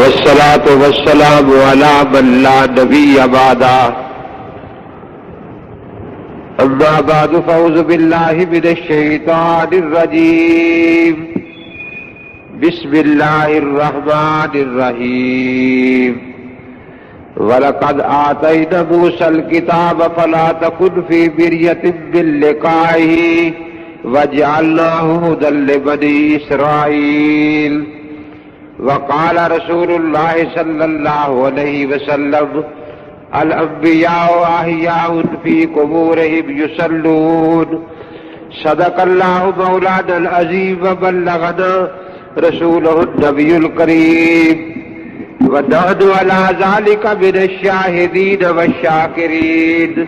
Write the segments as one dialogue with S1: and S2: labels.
S1: والصلاة والسلام على من لا نبي بعده أما بعد فأعوذ بالله من الشيطان الرجيم بسم الله الرحمن الرحيم وَلَقَدْ آتَيْنَا مُوسَى الْكِتَابَ فَلَا تَكُنْ فِي مِرْيَةٍ مِّن لِّقَائِهِ وَجَعَلْنَاهُ هُدًى لِّبَنِي إِسْرَائِيلَ وقال رسول الله صلى الله عليه وسلم الأنبياء أحياء في قبورهم يصلون صدق الله مولانا العظيم وبلغنا رسوله النبي الكريم ونحن على ذلك من الشاهدين والشاكرين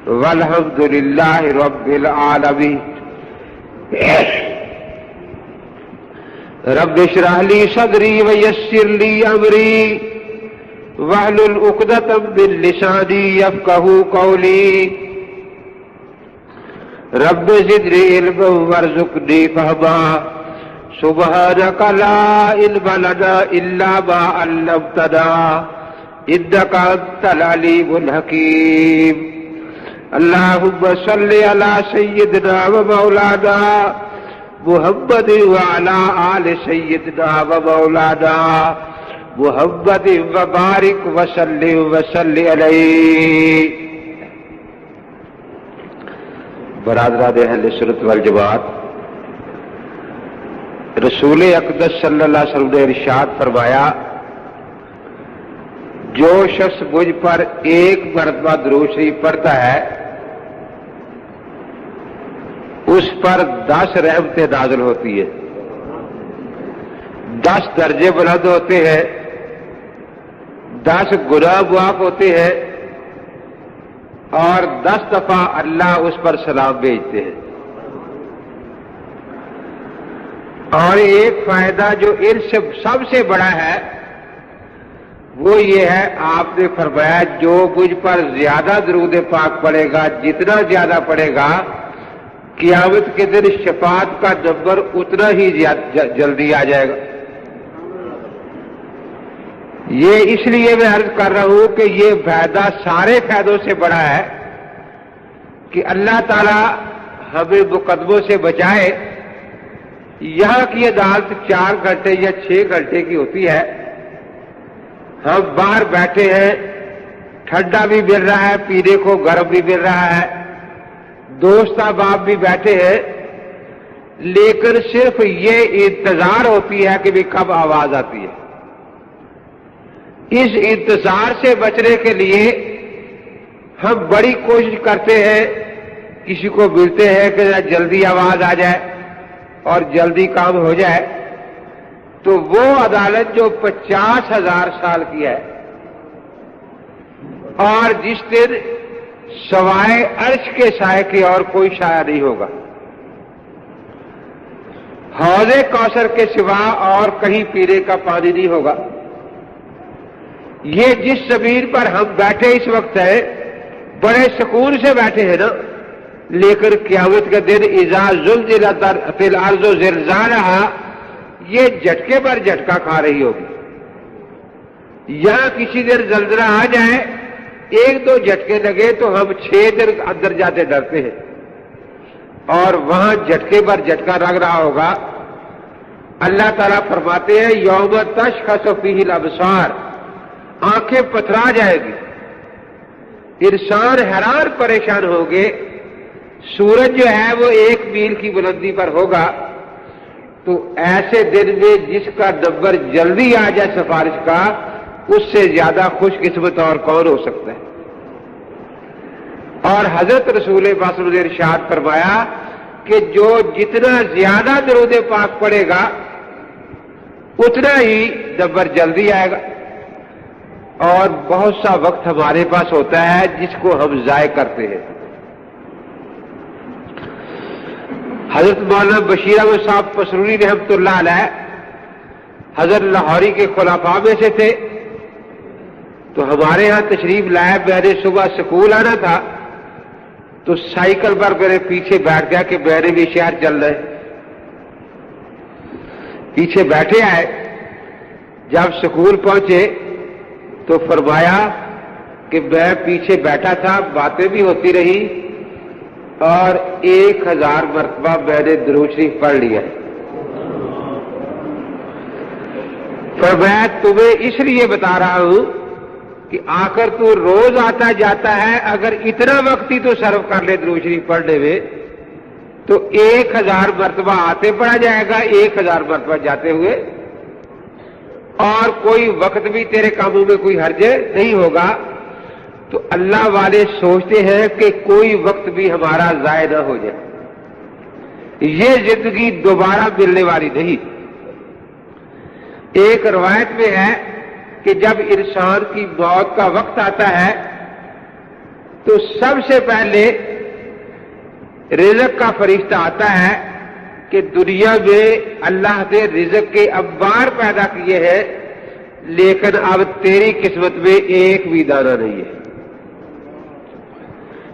S1: والحمد لله رب العالمين رب اشرح لي صدري ويسر لي امري واحلل عقدة من لساني يفقهوا قولي رب زدني علما وارزقني فهما سبحانك لا علم لنا الا ما علمتنا انك انت العليم الحكيم اللهم صل على سيدنا ومولانا محمد وعلى آل سيدنا ومولانا محمد وبارك وسلم علیہ. برادران اہل سنت والجماعت، رسول اقدس صلی اللہ علیہ وسلم نے ارشاد فرمایا، جو شخص مجھ پر ایک مرتبہ درود شریف پڑھتا ہے اس پر 10 رحمتیں نازل ہوتی ہیں، 10 درجے بلند ہوتے ہیں، 10 گناہ معاف ہوتے ہیں اور 10 دفعہ اللہ اس پر سلام بھیجتے ہیں. اور ایک فائدہ جو ان سے سب سے بڑا ہے وہ یہ ہے، آپ نے فرمایا جو مجھ پر زیادہ درود پاک پڑھے گا، جتنا زیادہ پڑھے گا، قیامت کے دن شفاعت کا نمبر اتنا ہی جلدی آ جائے گا. یہ اس لیے میں عرض کر رہا ہوں کہ یہ فائدہ سارے فائدوں سے بڑا ہے کہ اللہ تعالی ہمیں مقدموں سے بچائے. یہاں کی عدالت 4 گھنٹے یا 6 گھنٹے کی ہوتی ہے، ہم باہر بیٹھے ہیں، ٹھنڈا بھی مل رہا ہے، پینے کو گرم بھی مل رہا ہے، دوست احباب بھی بیٹھے ہیں، لیکن صرف یہ انتظار ہوتی ہے کہ بھی کب آواز آتی ہے. اس انتظار سے بچنے کے لیے ہم بڑی کوشش کرتے ہیں، کسی کو ملتے ہیں کہ جلدی آواز آ جائے اور جلدی کام ہو جائے. تو وہ عدالت جو 50,000 سال کی ہے اور جس دن سوائے عرش کے سائے کے اور کوئی سایہ نہیں ہوگا، حوض کوثر کے سوا اور کہیں پینے کا پانی نہیں ہوگا. یہ جس زمین پر ہم بیٹھے اس وقت ہیں بڑے سکون سے بیٹھے ہیں نا، لیکن قیامت کے دن اذا زلزلت الارض زلزالها یہ جھٹکے پر جھٹکا کھا رہی ہوگی. یہاں کسی دن زلزلہ آ جائے، 1-2 جھٹکے لگے تو ہم 6 دن اندر جاتے ڈرتے ہیں، اور وہاں جھٹکے پر جھٹکا لگ رہا ہوگا. اللہ تعالیٰ فرماتے ہیں یوم تشخص فیہ الابصار، آنکھیں پتھرا جائے گی، انسان حیران پریشان ہوں گے. سورج جو ہے وہ 1 میل کی بلندی پر ہوگا. تو ایسے دن میں جس کا نمبر جلدی آ جائے سفارش کا، اس سے زیادہ خوش قسمت اور کون ہو سکتا ہے. اور حضرت رسول پاک نے ارشاد فرمایا کہ جو جتنا زیادہ درود پاک پڑھے گا اتنا ہی نمبر جلدی آئے گا. اور بہت سا وقت ہمارے پاس ہوتا ہے جس کو ہم ضائع کرتے ہیں. حضرت مولانا بشیر احمد صاحب پسروری رحمۃ اللہ علیہ حضرت لاہوری کے خلفاء میں سے تھے. تو ہمارے ہاں تشریف لائے. میں نے صبح سکول آنا تھا تو سائیکل پر میرے پیچھے بیٹھ گیا کہ میرے بھی شہر چل رہے. پیچھے بیٹھے آئے جب سکول پہنچے تو فرمایا کہ میں پیچھے بیٹھا تھا، باتیں بھی ہوتی رہی اور 1000 مرتبہ میں نے درود شریف پڑھ لیا ہے۔ فرمایا تمہیں اس لیے بتا رہا ہوں کہ آخر تو روز آتا جاتا ہے، اگر اتنا وقت ہی تو صرف کر لے درود شریف پڑھنے میں تو 1000 مرتبہ آتے پڑھا جائے گا، 1000 مرتبہ جاتے ہوئے، اور کوئی وقت بھی تیرے کاموں میں کوئی حرج نہیں ہوگا۔ تو اللہ والے سوچتے ہیں کہ کوئی وقت بھی ہمارا ضائع نہ ہو جائے، یہ زندگی دوبارہ ملنے والی نہیں۔ ایک روایت میں ہے کہ جب انسان کی موت کا وقت آتا ہے تو سب سے پہلے رزق کا فرشتہ آتا ہے کہ دنیا میں اللہ نے رزق کے انبار پیدا کیے ہیں، لیکن اب تیری قسمت میں ایک بھی دانہ نہیں ہے،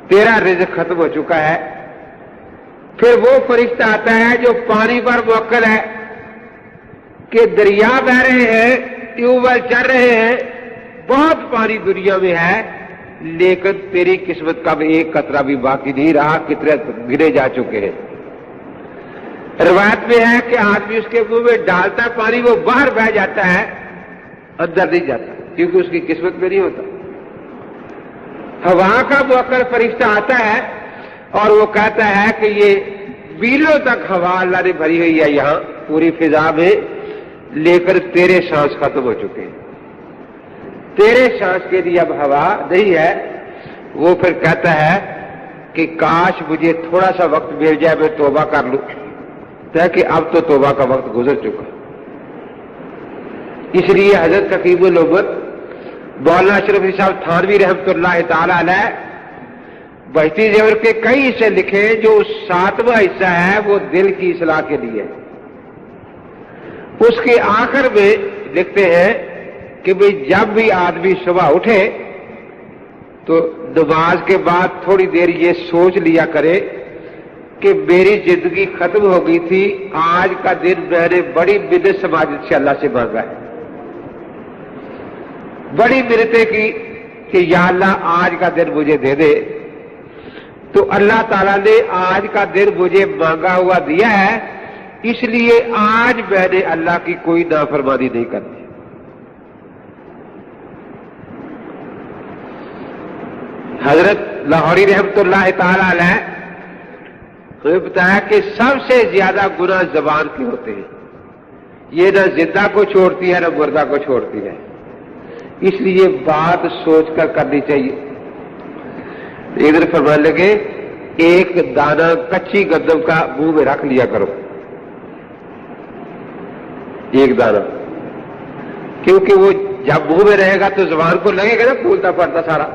S1: تیرا رزق ختم ہو چکا ہے۔ پھر وہ فرشتہ آتا ہے جو پانی پر موکل ہے کہ دریا بہ رہے ہیں، ٹیوب ویل چل رہے ہیں، بہت پانی دنیا میں ہے، لیکن تیری قسمت کا بھی ایک قطرہ بھی باقی نہیں رہا، کتنے گرے جا چکے ہیں۔ روایت میں ہے کہ آدمی اس کے منہ میں ڈالتا پانی، وہ باہر بہ جاتا ہے، اندر نہیں جاتا کیونکہ اس کی قسمت میں نہیں ہوتا۔ ہوا کا موکل فرشتہ آتا ہے اور وہ کہتا ہے کہ یہ میلوں تک ہوا اللہ نے بھری ہوئی ہے یہاں پوری فضا میں، لیکن تیرے سانس ختم ہو چکے ہیں، تیرے سانس کے لیے اب ہوا نہیں ہے۔ وہ پھر کہتا ہے کہ کاش مجھے تھوڑا سا وقت مل جائے، میں توبہ کر لوں، کہ اب تو توبہ کا وقت گزر چکا۔ اس لیے حضرت حکیم الامت مولانا اشرف علی صاحب تھانوی رحمۃ اللہ تعالی علیہ بہشتی زیور کے کئی حصے لکھے، جو 7واں حصہ ہے وہ دل کی اصلاح کے لیے ہے۔ اس کے آخر میں لکھتے ہیں کہ جب بھی آدمی صبح اٹھے تو نماز کے بعد تھوڑی دیر یہ سوچ لیا کرے کہ میری زندگی ختم ہو گئی تھی، آج کا دن میں نے بڑی منت سماجت سے اللہ سے مانگا ہے، بڑی منتیں کی کہ یا اللہ آج کا دن مجھے دے دے، تو اللہ تعالیٰ نے آج کا دن مجھے مانگا ہوا دیا ہے، اس لیے آج میں نے اللہ کی کوئی نافرمانی نہیں کرنی۔ حضرت لاہوری رحمۃ اللہ تعالی علیہ نے بتایا کہ سب سے زیادہ گناہ زبان کے ہوتے ہیں، یہ نہ زندہ کو چھوڑتی ہے نہ مردہ کو چھوڑتی ہے، اس لیے بات سوچ کر کرنی چاہیے۔ ادھر فرمانے لگے ایک دانہ کچی گندم کا منہ میں رکھ لیا کرو، ایک دانہ، کیونکہ وہ جب منہ میں رہے گا تو زبان کو لگے گا نا پھولتا پڑتا سارا،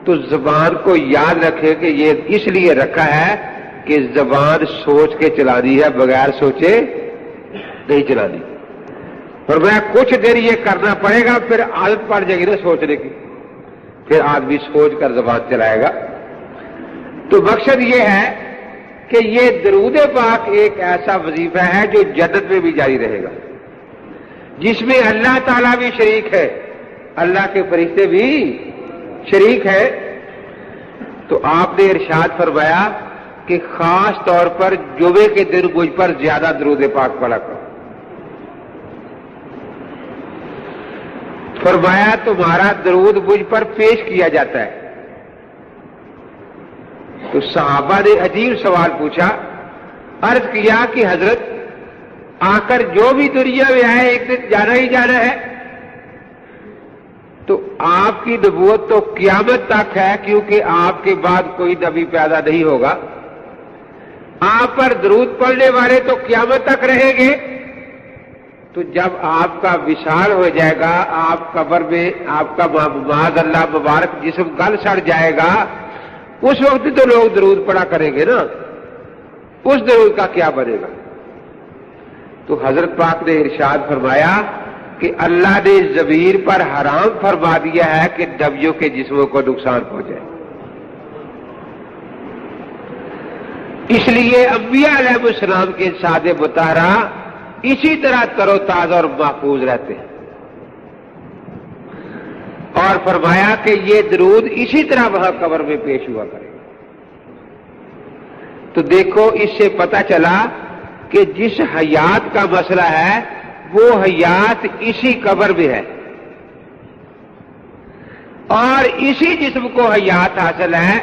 S1: تو زبان کو یاد رکھے کہ یہ اس لیے رکھا ہے کہ زبان سوچ کے چلانی ہے، بغیر سوچے نہیں چلانی۔ اور میں کچھ دیر یہ کرنا پڑے گا، پھر عادت پڑ جائے گی نا سوچنے کی، پھر آدمی سوچ کر زبان چلائے گا۔ تو مقصد یہ ہے کہ یہ درود پاک ایک ایسا وظیفہ ہے جو جنت میں بھی جاری رہے گا، جس میں اللہ تعالیٰ بھی شریک ہے، اللہ کے فرشتے بھی شریک ہے۔ تو آپ نے ارشاد فرمایا کہ خاص طور پر جمعے کے دن مجھ پر زیادہ درود پاک پڑھا کرو۔ فرمایا تمہارا درود مجھ پر پیش کیا جاتا ہے۔ تو صحابہ نے عجیب سوال پوچھا، عرض کیا کہ حضرت آ کر جو بھی دنیا میں آئے ایک دن جانا ہی جانا ہے، تو آپ کی نبوت تو قیامت تک ہے، کیونکہ آپ کے بعد کوئی نبی پیدا نہیں ہوگا، آپ پر درود پڑھنے والے تو قیامت تک رہیں گے۔ تو جب آپ کا وصال ہو جائے گا، آپ قبر میں آپ کا معاذ اللہ مبارک جسم گل سڑ جائے گا، اس وقت تو لوگ درود پڑھا کریں گے نا، اس درود کا کیا بنے گا؟ تو حضرت پاک نے ارشاد فرمایا کہ اللہ نے ضمیر پر حرام فرما دیا ہے کہ نبیوں کے جسموں کو نقصان پہنچائے، اس لیے انبیاء علیہ السلام کے سادے مطہرہ اسی طرح ترو تازہ اور محفوظ رہتے ہیں. اور فرمایا کہ یہ درود اسی طرح وہاں قبر میں پیش ہوا کرے گا. تو دیکھو اس سے پتہ چلا کہ جس حیات کا مسئلہ ہے وہ حیات اسی قبر میں ہے، اور اسی جسم کو حیات حاصل ہے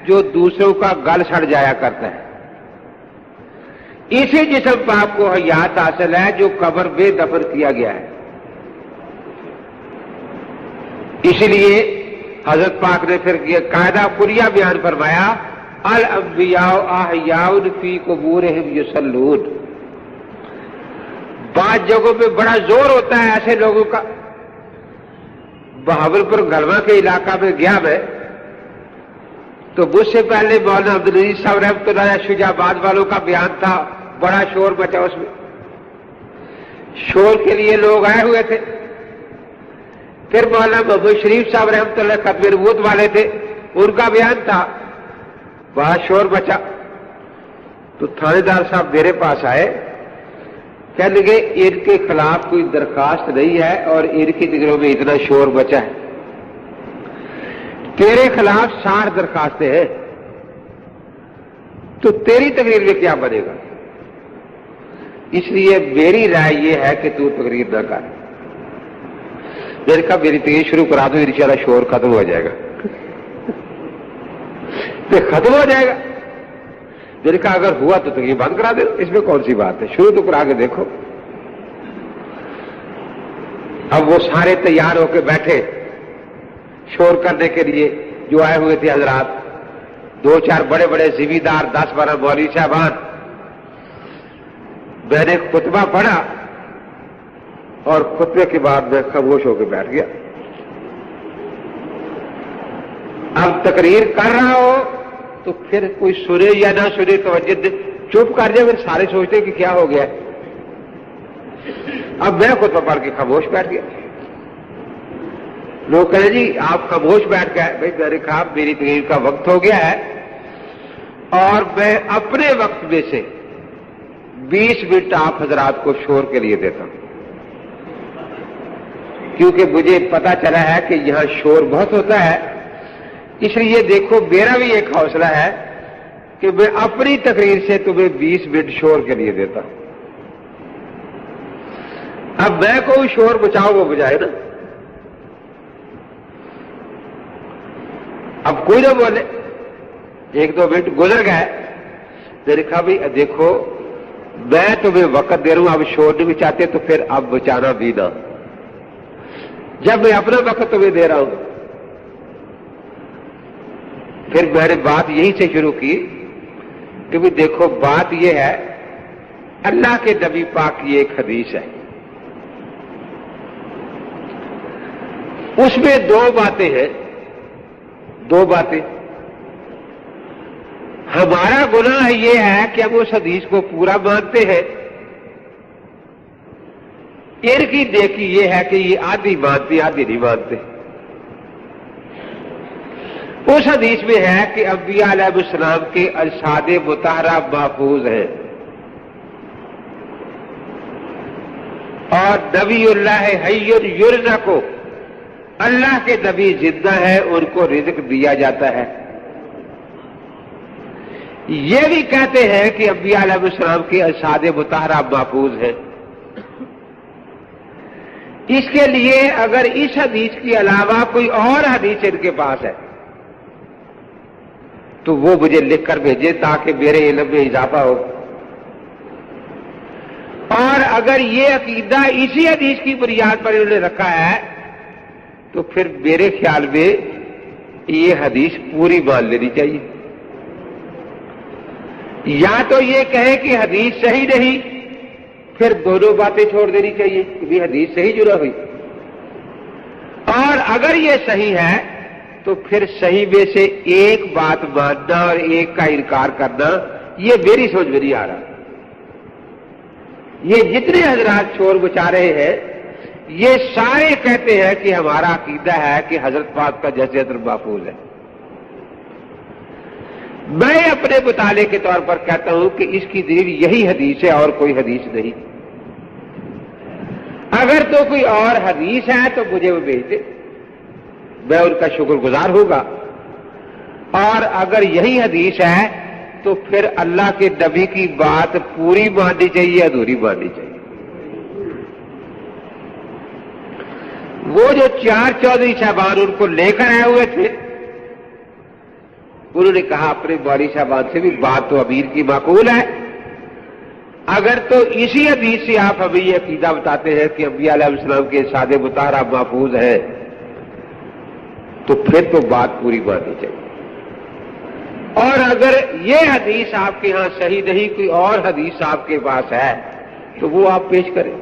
S1: جو دوسروں کا گل سڑ جایا کرتا ہے. اسی جسم پاک کو حیات حاصل ہے جو قبر میں دفن کیا گیا ہے. اسی لیے حضرت پاک نے پھر یہ قاعدہ کلیہ بیان فرمایا، الانبیاء احیاء فی قبورہم یصلون. بعض جگہوں پہ بڑا زور ہوتا ہے ایسے لوگوں کا. بہاولپور گلوا کے علاقہ میں گیا میں، تو مجھ سے پہلے مولانا عبدالعزیز صاحب رحمۃ اللہ علیہ شجاع آباد والوں کا بیان تھا، بڑا شور مچا. اس میں شور کے لیے لوگ آئے ہوئے تھے. پھر مولانا محمد شریف صاحب رحمۃ اللہ ختم نبوت والے تھے، ان کا بیان تھا، بڑا شور مچا. تو تھانے دار صاحب میرے پاس آئے، کہنے لگے ان کے خلاف کوئی درخواست نہیں ہے اور ان کی تقریروں میں اتنا شور بچا ہے، تیرے خلاف 60 درخواستیں ہیں، تو تیری تقریر میں کیا بنے گا؟ اس لیے میری رائے یہ ہے کہ تو تقریر نہ کر. میں نے کہا میری تقریر شروع کرا دو، انشاءاللہ شور ختم ہو جائے گا. تو ختم ہو جائے گا. میں نے کہا اگر ہوا تو تقریر بند کرا دے، اس میں کون سی بات ہے، شروع تو کرا کے دیکھو. اب وہ سارے تیار ہو کے بیٹھے شور کرنے کے لیے جو آئے ہوئے تھے حضرات، 2-4 بڑے بڑے ذمہ دار، 10-12 مولوی صاحبان. میں نے خطبہ پڑھا اور خطبے کے بعد میں خاموش ہو کے بیٹھ گیا. اب تقریر کر رہا ہو تو پھر کوئی سنے یا نہ سنے توجہ دے، چپ کر جائے، پھر سارے سوچتے کہ کیا ہو گیا. اب میں خطبہ پڑھ کے خاموش بیٹھ گیا. لوگ کہیں جی آپ خاموش بیٹھ گئے. بھائی میں نے کہا میری تقریر کا وقت ہو گیا ہے اور میں اپنے وقت میں سے 20 منٹ آپ حضرات کو شور کے لیے دیتا ہوں، کیونکہ مجھے پتا چلا ہے کہ یہاں شور بہت ہوتا ہے. اس لیے دیکھو میرا بھی ایک حوصلہ ہے کہ میں اپنی تقریر سے تمہیں 20 منٹ شور کے لیے دیتا ہوں. اب میں کوئی شور بچاؤ وہ بجائے نا. اب کوئی نہ بولے، 1-2 منٹ گزر گئے. میں نے کہا بھائی دیکھو میں تمہیں وقت دے رہا ہوں، اب شور نہیں بچاتے تو پھر اب بچانا بھی نہ. جب میں اپنا وقت تمہیں دے رہا ہوں، پھر میں نے بات یہیں سے شروع کی کہ بھی دیکھو بات یہ ہے، اللہ کے نبی پاک کی ایک حدیث ہے، اس میں 2 باتیں ہیں. 2 باتیں. ہمارا گناہ یہ ہے کہ ہم اس حدیث کو پورا مانتے ہیں، ان کی نیکی یہ ہے کہ یہ آدھی مانتے آدھی نہیں مانتے. اس حدیث میں ہے کہ انبیاء علیہ السلام کے اجساد مطہرہ محفوظ ہیں، اور نبی اللہ حی یرزق، اللہ کے نبی زندہ ہے، ان کو رزق دیا جاتا ہے. یہ بھی کہتے ہیں کہ انبیاء علیہ السلام کے اجساد مطہرہ محفوظ ہیں. اس کے لیے اگر اس حدیث کے علاوہ کوئی اور حدیث ان کے پاس ہے تو وہ مجھے لکھ کر بھیجے تاکہ میرے علم میں اضافہ ہو. اور اگر یہ عقیدہ اسی حدیث کی بنیاد پر انہوں نے رکھا ہے تو پھر میرے خیال میں یہ حدیث پوری مان لینی چاہیے. یا تو یہ کہے کہ حدیث صحیح نہیں، پھر دونوں باتیں چھوڑ دینی چاہیے کہ بھی حدیث صحیح جو نہ ہوئی. اور اگر یہ صحیح ہے تو پھر صحیح میں سے ایک بات ماننا اور ایک کا انکار کرنا، یہ میری سمجھ میں نہیں آ رہا. یہ جتنے حضرات شور بچا رہے ہیں یہ سارے کہتے ہیں کہ ہمارا عقیدہ ہے کہ حضرت پاک کا جسد محفوظ ہے. میں اپنے مطالعے کے طور پر کہتا ہوں کہ اس کی دلیل یہی حدیث ہے اور کوئی حدیث نہیں. اگر تو کوئی اور حدیث ہے تو مجھے وہ بھیج دے، میں ان کا شکر گزار ہوگا، اور اگر یہی حدیث ہے تو پھر اللہ کے نبی کی بات پوری ماننی چاہیے، ادھوری ماننی چاہیے۔ وہ جو 4 چودھری صاحبان ان کو لے کر آئے ہوئے تھے، انہوں نے کہا اپنے مولوی صاحبان سے بھی بات تو امیر کی معقول ہے، اگر تو اسی حدیث سے آپ ہمیں یہ عقیدہ بتاتے ہیں کہ انبیاء علیہ السلام کے ارشاد مطہرہ محفوظ ہے، تو پھر تو بات پوری ماننی چاہیے، اور اگر یہ حدیث آپ کے ہاں صحیح نہیں، کوئی اور حدیث آپ کے پاس ہے تو وہ آپ پیش کریں۔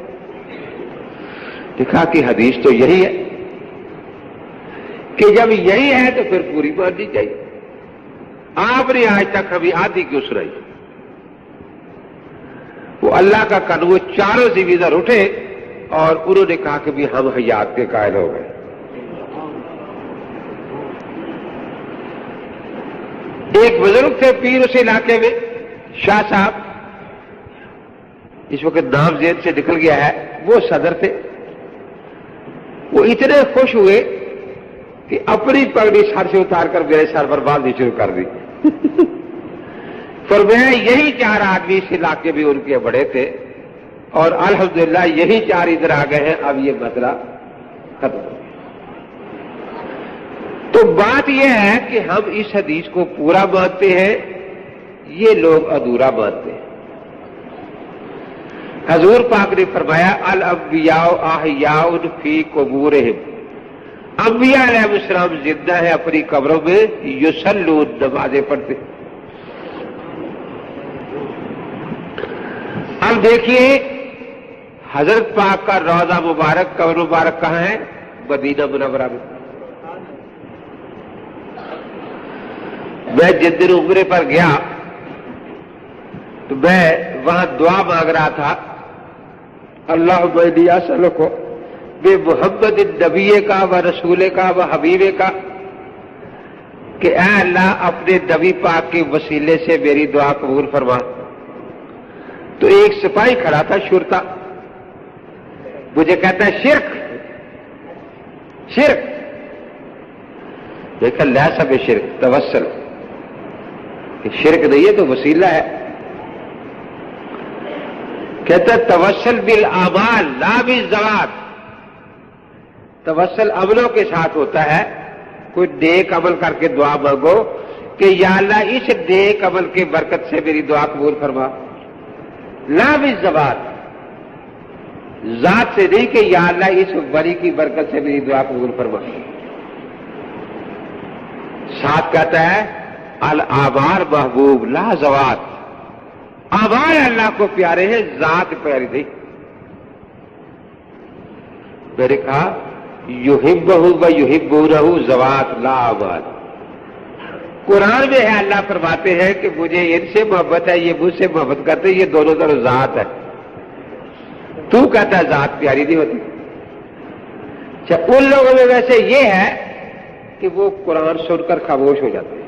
S1: دیکھا کہ حدیث تو یہی ہے کہ جب یہی ہے تو پھر پوری ماننی چاہیے۔ آپ نے آج تک کبھی آدھی کیوں سنائی؟ وہ اللہ کا قانون، وہ چاروں زمیندار اٹھے اور انہوں نے کہا کہ بھی ہم حیات کے قائل ہو گئے۔ ایک بزرگ تھے پیر اس علاقے میں، شاہ صاحب، اس وقت نام ذہن سے نکل گیا ہے، وہ صدر تھے۔ وہ اتنے خوش ہوئے کہ اپنی پگڑی سر سے اتار کر میرے سر پر باندھنی شروع کر دی۔ فرمایا یہی 4 آدمی اس علاقے میں ان کے بڑے تھے، اور الحمدللہ یہی 4 ادھر آ گئے ہیں، اب یہ مسئلہ ختم ہو گیا۔ تو بات یہ ہے کہ ہم اس حدیث کو پورا مانتے ہیں، یہ لوگ ادھورا مانتے ہیں۔ حضور پاک نے فرمایا الانبیاء احیاء فی قبورہم، انبیاء علیہ السلام زندہ ہے اپنی قبروں میں، یصلون، نمازیں پڑھتے۔ اب دیکھیے حضرت پاک کا روضہ مبارک، قبر مبارک کہاں ہے؟ مدینہ منورہ میں۔ میں جس دن عمرے پر گیا تو میں وہاں دعا مانگ رہا تھا، اللہم انی اسألک بمحمد النبی کا و رسول کا و حبیب کا، کہ اے اللہ اپنے نبی پاک کے وسیلے سے میری دعا قبول فرما۔ تو ایک سپاہی کھڑا تھا شرطا، مجھے کہتا ہے شرک شرک، دیکھا لیسا بشرک توسل، شرک نہیں ہے تو وسیلہ ہے۔ کہتا ہے توسل بالاعمال لا بالذوات، توسل عملوں کے ساتھ ہوتا ہے، کوئی نیک عمل کر کے دعا مانگو کہ یا اللہ اس نیک عمل کے برکت سے میری دعا قبول فرما، لا بالذوات، ذات سے نہیں کہ یا اللہ اس ولی کی برکت سے میری دعا قبول فرما۔ ساتھ کہتا ہے الاعمال محبوب لا ذوات، اعمال اللہ کو پیارے ہیں، ذات پیاری نہیں۔ میں نے کہا یحبہ و یحبونہ ذوات لا اعمال، قرآن میں ہے اللہ فرماتے ہیں کہ مجھے ان سے محبت ہے، یہ مجھ سے محبت کرتے، یہ دونوں طرف ذات ہے۔ تو کہتا ہے ذات پیاری نہیں ہوتی۔ اچھا ان لوگوں میں ویسے یہ ہے کہ وہ قرآن سن کر خاموش ہو جاتے ہیں،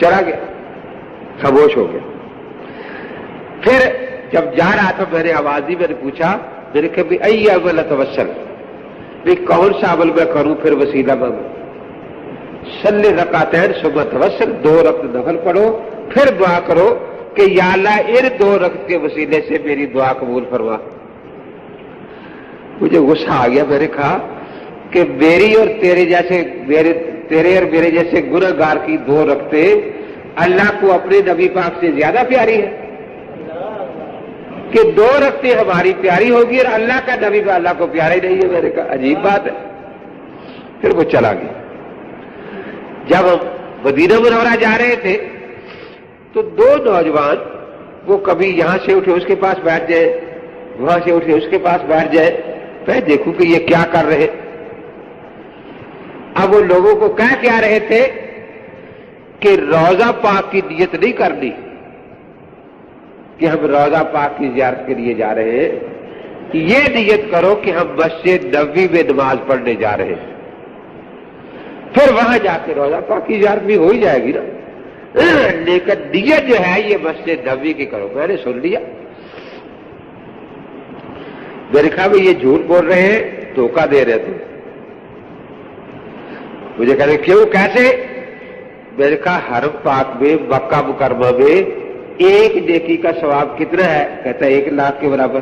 S1: چلا گیا خاموش ہو گیا۔ پھر جب جا رہا تھا میں نے آواز دی، میں نے پوچھا، میں نے کہا بھی ای عمل اتوسل، بھی کون سا عمل میں کروں پھر وسیلہ مانگوں؟ صلی رکعتین ثم توسل، 2 رکعت نفل پڑھو پھر دعا کرو کہ یا اللہ ان 2 رکعت کے وسیلے سے میری دعا قبول فرما۔ مجھے غصہ آ گیا، میں نے کہا کہ میری اور تیرے اور میرے جیسے گنہگار کی 2 رکعتیں اللہ کو اپنے نبی پاک سے زیادہ پیاری ہے، کہ 2 رکعتیں ہماری پیاری ہوگی اور اللہ کا نبی پاک اللہ کو پیارا ہی نہیں ہے۔ میں نے کہا عجیب بات ہے۔ پھر وہ چلا گیا۔ جب ہم مدینہ منورہ جا رہے تھے تو 2 نوجوان، وہ کبھی یہاں سے اٹھے اس کے پاس بیٹھ جائے، وہاں سے اٹھے اس کے پاس بیٹھ جائے، میں دیکھوں کہ یہ کیا کر رہے۔ اب وہ لوگوں کو کہہ کیا رہے تھے کہ روضہ پاک کی نیت نہیں کرنی کہ ہم روضہ پاک کی زیارت کے لیے جا رہے ہیں، یہ نیت کرو کہ ہم مسجد نبوی میں نماز پڑھنے جا رہے ہیں، پھر وہاں جا کے روضہ پاک کی زیارت بھی ہو ہی جائے گی نا، لیکن نیت جو ہے یہ مسجد نبوی کی کرو۔ میں نے سن لیا، میں نے کہا بھائی یہ جھوٹ بول رہے ہیں، دھوکہ دے رہے تھے. مجھے کہتے کیوں، کیسے؟ میں نے کہا حرم پاک میں مکہ مکرمہ میں ایک نیکی کا ثواب کتنا ہے؟ کہتا ہے 1,00,000 کے برابر.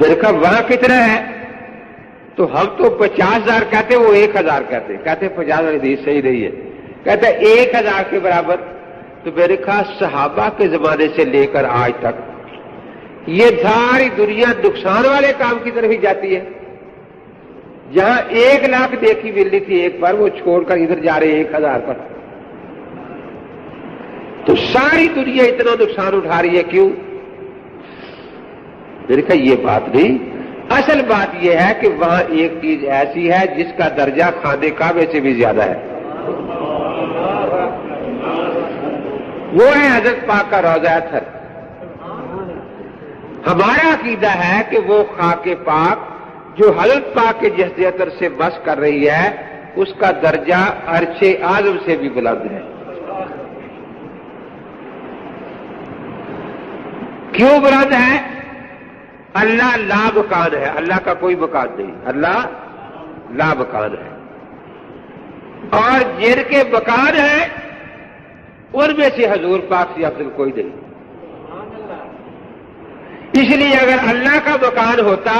S1: میں نے کہا وہاں کتنا ہے؟ تو ہم تو 50,000 کہتے، وہ 1,000 کہتے. کہتے 50 والی حدیث صحیح نہیں ہے. کہتا ہے 1,000 کے برابر. تو میں نے کہا صحابہ کے زمانے سے لے کر آج تک یہ ساری دنیا نقصان والے کام کی طرف ہی جاتی ہے. جہاں 1,00,000 نیکی ملنی تھی ایک پر، وہ چھوڑ کر ادھر جا رہے ہیں 1,000 پر. تو ساری دنیا اتنا نقصان اٹھا رہی ہے، کیوں؟ میں نے کہا یہ بات نہیں، اصل بات یہ ہے کہ وہاں ایک چیز ایسی ہے جس کا درجہ خانے کعبے سے بھی زیادہ ہے. وہ ہے حضرت پاک کا روضہ اطہر. ہمارا عقیدہ ہے کہ وہ خاک پاک جو حضرت پاک کے جسد اطہر سے بس کر رہی ہے، اس کا درجہ عرش اعظم سے بھی بلند ہے. کیوں بلند ہے؟ اللہ لا مکان ہے، اللہ کا کوئی مکان نہیں، اللہ لا مکان ہے. اور جن کے مکان ہیں ان میں سے حضور پاک سے افضل کوئی نہیں. اس لیے اگر اللہ کا مکان ہوتا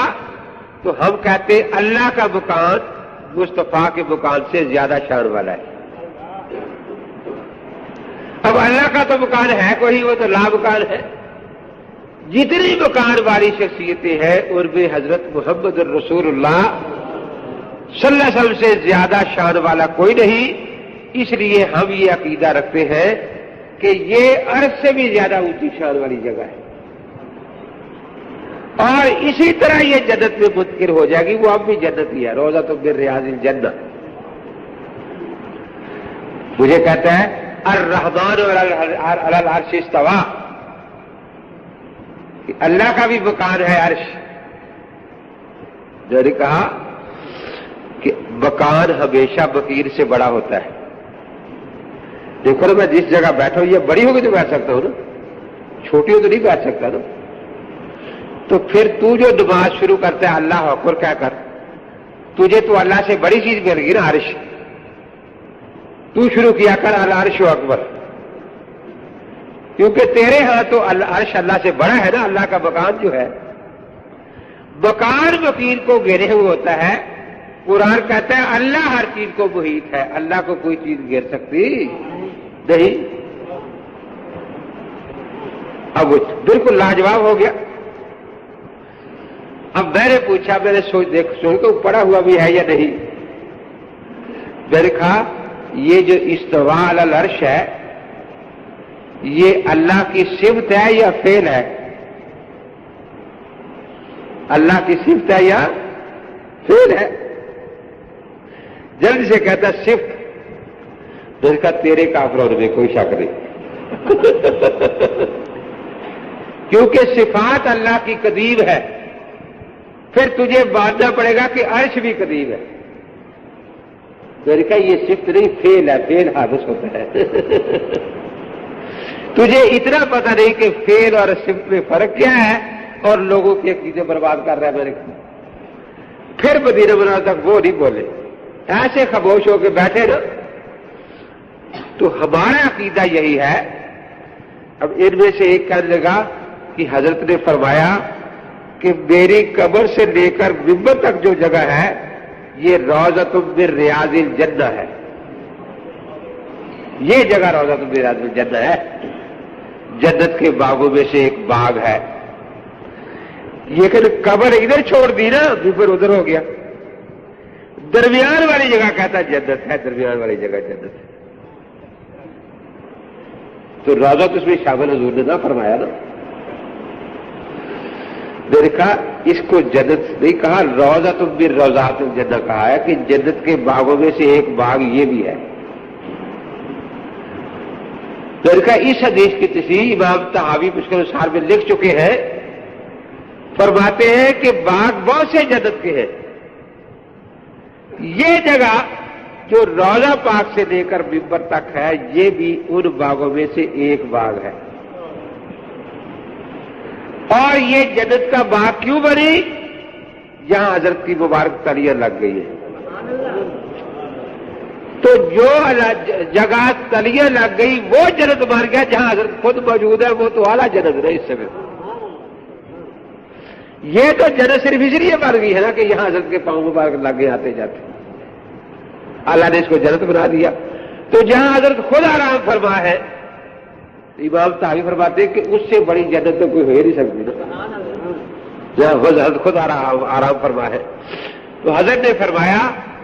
S1: تو ہم کہتے اللہ کا مکان مصطفیٰ کے مکان سے زیادہ شان والا ہے. اب اللہ کا تو مکان ہے کوئی، وہ تو لا مکان ہے. جتنی مکان والی شخصیتیں ہیں ان میں حضرت محمد الرسول اللہ صلی اللہ علیہ وسلم سے زیادہ شان والا کوئی نہیں. اس لیے ہم یہ عقیدہ رکھتے ہیں کہ یہ عرش سے بھی زیادہ اونچی شان والی جگہ ہے. اور اسی طرح یہ جنت میں منتقل ہو جائے گی. وہ اب بھی جنت ہی ہے، روضۃ من ریاض الجنہ. مجھے کہتا ہے الرحمن علی العرش استویٰ، کہ اللہ کا بھی مکان ہے عرش. میں نے کہا کہ مکان ہمیشہ مکین سے بڑا ہوتا ہے. دیکھو نا، میں جس جگہ بیٹھا ہوں یہ بڑی ہوگی تو بیٹھ سکتا ہوں نا، چھوٹی ہو تو نہیں بیٹھ سکتا نا. تو پھر تو جو نماز شروع کرتا ہے اللہ اکبر کیا کر، تجھے تو اللہ سے بڑی چیز مل گئی نا، عرش. تو شروع کیا کر العرش اکبر، کیونکہ تیرے ہاں تو عرش اللہ سے بڑا ہے نا. اللہ کا مکان جو ہے، مکان مکین کو گھیرے ہوئے ہوتا ہے. قرآن کہتا ہے اللہ ہر چیز کو محیط ہے، اللہ کو کوئی چیز گھیر سکتی نہیں. اب وہ بالکل لاجواب ہو گیا. اب میں نے پوچھا، میں نے سن تو پڑھا ہوا بھی ہے یا نہیں. میں نے کہا یہ جو استواء علی العرش ہے یہ اللہ کی صفت ہے یا فعل ہے؟ اللہ کی صفت ہے یا فعل ہے؟ جلد سے کہتا صفت. میں نے کہا تیرے کافروں میں کوئی شک نہیں کیونکہ صفات اللہ کی قدیم ہے، پھر تجھے ماننا پڑے گا کہ عرش بھی قدیم ہے. میں نے کہا یہ صفت نہیں فعل ہے، فعل حادث ہوتا ہے تجھے اتنا پتہ نہیں کہ فعل اور صفت میں فرق کیا ہے، اور لوگوں کی عقیدے برباد کر رہا ہے. میں نے کہا پھر مدینہ منورہ تک وہ نہیں بولے، ایسے خاموش ہو کے بیٹھے نا. تو ہمارا عقیدہ یہی ہے. اب ان میں سے ایک کہنے لگا کہ حضرت نے فرمایا کہ میری قبر سے لے کر منبر تک جو جگہ ہے یہ روضۃ من ریاض الجنہ ہے. یہ جگہ روضۃ من ریاض الجنہ ہے، جنت کے باغوں میں سے ایک باغ ہے. یہ کہ قبر ادھر چھوڑ دی نا، منبر ادھر ہو گیا. درمیان والی جگہ کہتا جنت ہے، درمیان والی جگہ جنت ہے. تو روضہ اس میں شامل حضور نے نہ فرمایا نا. میں نے کہا اس کو جنت نہیں کہا، روضۃ من روضات الجنہ کہا ہے کہ جنت کے باغوں میں سے ایک باغ یہ بھی ہے. میں نے کہا اس حدیث کی تصحیح امام طحاوی مشکل الاسحار میں لکھ چکے ہیں. فرماتے ہیں کہ باغ بہت سے جنت کے ہیں. یہ جگہ جو روضہ پاک سے لے کر منبر تک ہے یہ بھی ان باغوں میں سے ایک باغ ہے. اور یہ جنت کا باغ کیوں بنی؟ یہاں حضرت کی مبارک تلیاں لگ گئی ہیں. تو جو جگہ تلیاں لگ گئی وہ جنت بن گیا. جہاں حضرت خود موجود ہے وہ تو اعلیٰ جنت ہے اس سمے. یہ تو جنت صرف اس لیے بن گئی ہے نا کہ یہاں حضرت کے پاؤں مبارک لگے آتے جاتے. اللہ نے اس کو جنت بنا دیا. تو جہاں حضرت خود آرام فرما ہے، امام طحاوی فرماتے ہیں کہ اس سے بڑی جنت تو کوئی ہو ہی نہیں سکتی نا، جہاں حضرت خود آرام فرما ہے. تو حضرت نے فرمایا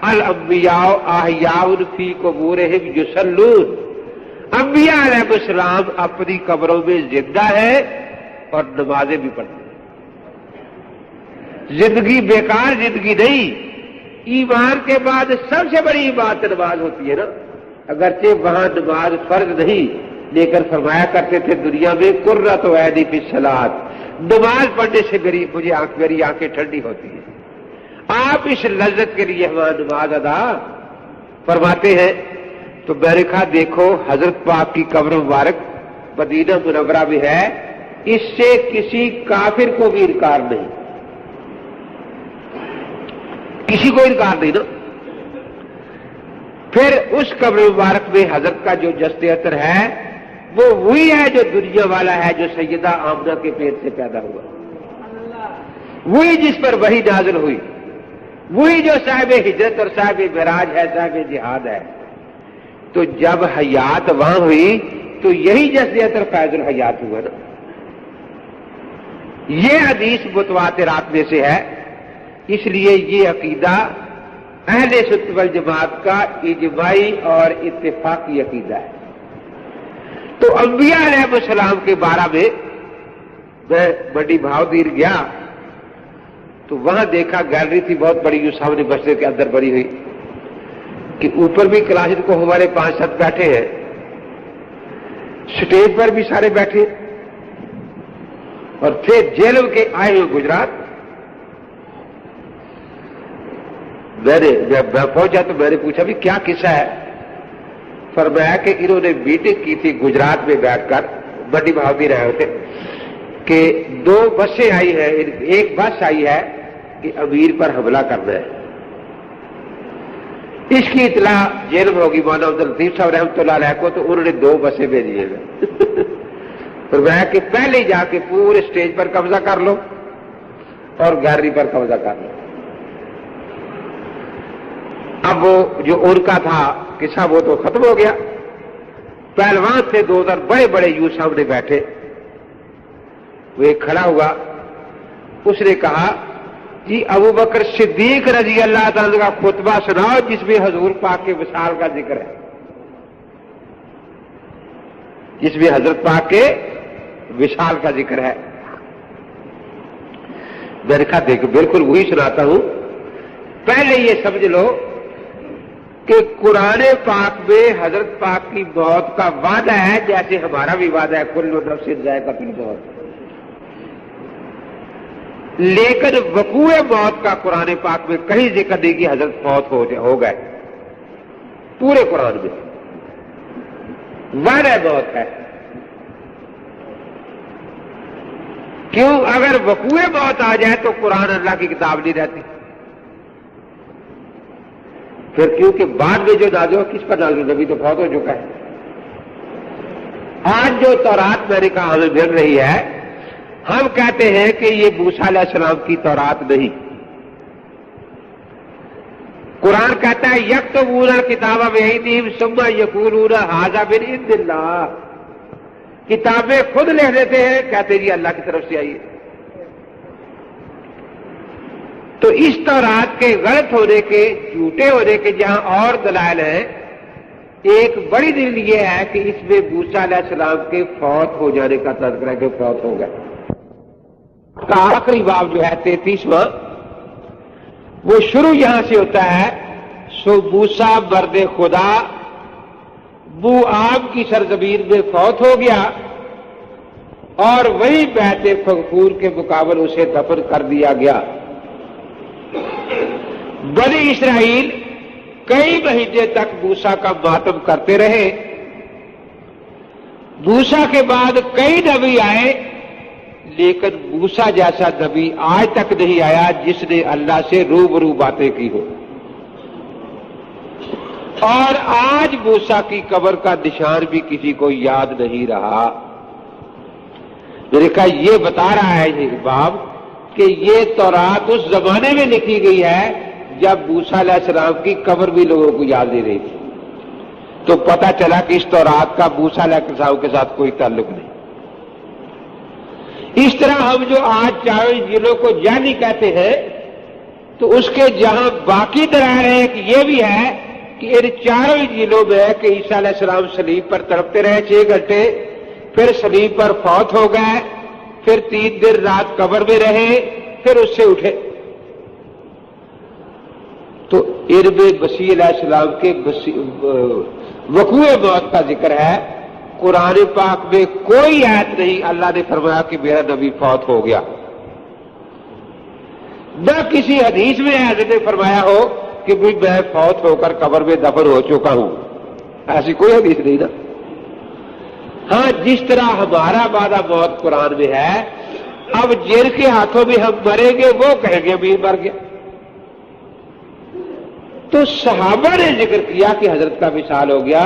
S1: الانبیاء احیاء فی قبورہم یصلون، انبیاء علیہ السلام اپنی قبروں میں زندہ ہے اور نمازیں بھی پڑھتے ہیں. زندگی بیکار زندگی نہیں. ایمان کے بعد سب سے بڑی بات نماز ہوتی ہے نا. اگرچہ وہاں نماز فرض نہیں، لیکن فرمایا کرتے تھے دنیا میں قرۃ عینی فی الصلاۃ، نماز پڑھنے سے میری آنکھیں ٹھنڈی ہوتی ہیں. آپ اس لذت کے لیے وہاں نماز ادا فرماتے ہیں. تو میں نے کہا دیکھو حضرت پاک کی قبر مبارک مدینہ منورہ میں ہے، اس سے کسی کافر کو بھی انکار نہیں، کسی کو انکار نہیں نا. پھر اس قبر مبارک میں حضرت کا جو جسد عطر ہے وہ وہی ہے جو دنیا والا ہے، جو سیدہ آمنہ کے پیٹ سے پیدا ہوا، وہی جس پر وحی نازل ہوئی، وہی جو صاحب ہجرت اور صاحب معراج ہے، صاحب جہاد ہے. تو جب حیات وہاں ہوئی تو یہی جسد عطر فیض الحیات ہوا نا. یہ حدیث متواترات میں سے ہے. اس لیے یہ عقیدہ اہل سنت والجماعت کا اجماعی اور اتفاقی عقیدہ ہے. تو انبیاء علیہ السلام کے بارے میں بڑی بہاودیر گیا تو وہاں دیکھا گیلری تھی بہت بڑی جو سامنے مسجد کے اندر بنی ہوئی، کہ اوپر بھی کلاسد کو ہمارے 5-7 بیٹھے ہیں، سٹیج پر بھی سارے بیٹھے، اور تھے جیل کے آئے ہوئے گجرات. جب میں پہنچا تو میں نے پوچھا بھی کیا قصہ ہے؟ فرمایا کہ انہوں نے میٹنگ کی تھی گجرات میں بیٹھ کر، بڑی بہادر رہے ہوتے کہ 2 بسیں آئی ہیں، ایک بس آئی ہے کہ امیر پر حملہ کرنا ہے. اس کی اطلاع جیل میں ہوگی مولانا عبداللطیف صاحب رحمۃ اللہ علیہ کو، تو انہوں نے 2 بسیں بھیجی ہیں. فرمایا کہ پہلے جا کے پورے اسٹیج پر قبضہ کر لو اور گیلری پر قبضہ کر لو. اب وہ جو ان کا تھا قصہ وہ تو ختم ہو گیا. پہلوان تھے 2 بڑے بڑے یوں سامنے بیٹھے. وہ ایک کھڑا ہوا، اس نے کہا جی ابو بکر صدیق رضی اللہ تعالیٰ کا خطبہ سناؤ جس میں حضور پاک کے وصال کا ذکر ہے، جس میں حضرت پاک کے وصال کا ذکر ہے. میں نے کہا دیکھو بالکل وہی سناتا ہوں. پہلے یہ سمجھ لو کہ قرآن پاک میں حضرت پاک کی موت کا وعدہ ہے جیسے ہمارا بھی وعدہ ہے کل نفس ذائقۃ الموت، لیکن وقوع موت کا قرآن پاک میں کہیں ذکر نہیں کہ حضرت موت ہو گئے. پورے قرآن میں وعدہ موت ہے. کیوں؟ اگر وقوع موت آ جائے تو قرآن اللہ کی کتاب نہیں رہتی. پھر کیونکہ بعد میں جو نازل ہو کس پر نازل، نبی تو فوت ہو چکا ہے. آج جو تورات میں نے کہا ہمیں مل رہی ہے، ہم کہتے ہیں کہ یہ موسیٰ علیہ السلام کی تورات نہیں. قرآن کہتا ہے یکتبون الکتاب بایدیہم ثم یقولون ھذا من عند اللہ، کتابیں خود لکھ دیتے ہیں، کہتے جی اللہ کی طرف سے آئی ہے. تو اس تورات کے غلط ہونے کے، جھوٹے ہونے کے جہاں اور دلائل ہیں، ایک بڑی دلیل یہ ہے کہ اس میں موسیٰ علیہ السلام کے فوت ہو جانے کا تذکرہ ہے کہ فوت ہو گئے. کا آخری باب جو ہے 33واں، وہ شروع یہاں سے ہوتا ہے سو موسیٰ مرد خدا بو آم کی سرزمین میں فوت ہو گیا اور وہی بیت فغفور کے مقابل اسے دفن کر دیا گیا. بنی اسرائیل کئی مہینے تک موسیٰ کا ماتم کرتے رہے. موسیٰ کے بعد کئی نبی آئے لیکن موسیٰ جیسا نبی آج تک نہیں آیا جس نے اللہ سے روبرو باتیں کی ہو. اور آج موسیٰ کی قبر کا نشان بھی کسی کو یاد نہیں رہا. میں نے کہا یہ بتا رہا ہے یہ باب کہ یہ تورات اس زمانے میں لکھی گئی ہے جب موسیٰ علیہ السلام کی قبر بھی لوگوں کو یاد نہیں رہی تھی. تو پتہ چلا کہ اس تورات کا موسیٰ علیہ السلام کے ساتھ کوئی تعلق نہیں. اس طرح ہم جو آج چاروں انجیلوں کو جعلی کہتے ہیں تو اس کے جہاں باقی دلائل ہے کہ یہ بھی ہے کہ ان چاروں انجیلوں میں کہ عیسیٰ علیہ السلام صلیب پر تڑپتے رہے 6 گھنٹے، پھر صلیب پر فوت ہو گئے، پھر 3 دن رات قبر میں رہے، پھر اس سے اٹھے. تو ان میں مسیح علیہ السلام کے وقوع موت کا ذکر ہے. قرآن پاک میں کوئی آیت نہیں اللہ نے فرمایا کہ میرا نبی فوت ہو گیا. نہ کسی حدیث میں حضرت نے فرمایا ہو کہ میں فوت ہو کر قبر میں دفن ہو چکا ہوں. ایسی کوئی حدیث نہیں نا. ہاں جس طرح ہمارا وعدہ موت قرآن میں ہے، اب جن کے ہاتھوں میں ہم مریں گے وہ کہیں گے بھی مر گیا. تو صحابہ نے ذکر کیا کہ حضرت کا وصال ہو گیا.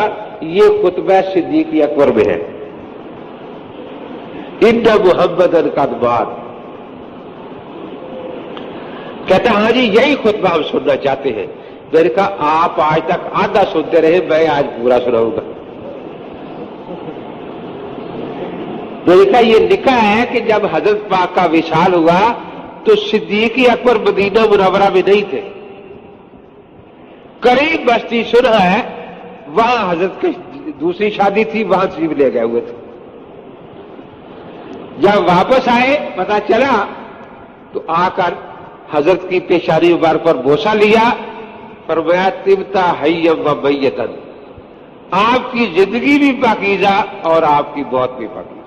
S1: یہ خطبہ صدیق اکبر میں ہے، ان محمد قد مات. کہتا ہاں جی یہی خطبہ ہم سننا چاہتے ہیں. میں نے کہا آپ آج تک آدھا سنتے رہے، میں آج پورا سناؤں گا. میں نے کہا یہ لکھا ہے کہ جب حضرت پاک کا وصال ہوا تو صدیق اکبر مدینہ منورہ میں نہیں تھے، قریب بستی سنہ ہے، وہاں حضرت کی دوسری شادی تھی، وہاں تشریف لے گئے ہوئے تھے. جب واپس آئے پتہ چلا تو آ کر حضرت کی پیشانی مبارک پر بوسہ لیا، فرمایا طبتا حیم و میتا، آپ کی زندگی بھی پاکیزہ اور آپ کی موت بھی پاکیزہ.